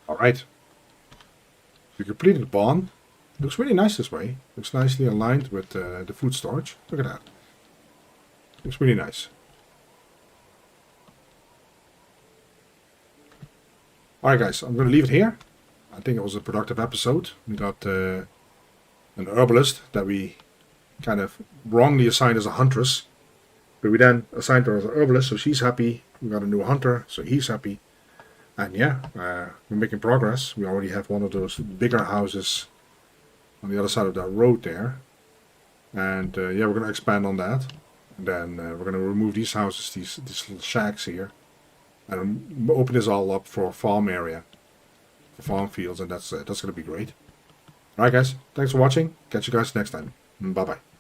Alright. We completed the barn. Looks really nice this way. Looks nicely aligned with the food storage. Look at that. Looks really nice. Alright guys, I'm going to leave it here. I think it was a productive episode. We got an herbalist that we kind of wrongly assigned as a huntress. But we then assigned her as an herbalist, so she's happy. We got a new hunter, so he's happy. And yeah, we're making progress. We already have one of those bigger houses on the other side of that road there. And yeah, we're going to expand on that. And then we're going to remove these houses, these little shacks here. And open this all up for a farm area. For farm fields, and that's going to be great. Alright guys, thanks for watching. Catch you guys next time. Bye bye.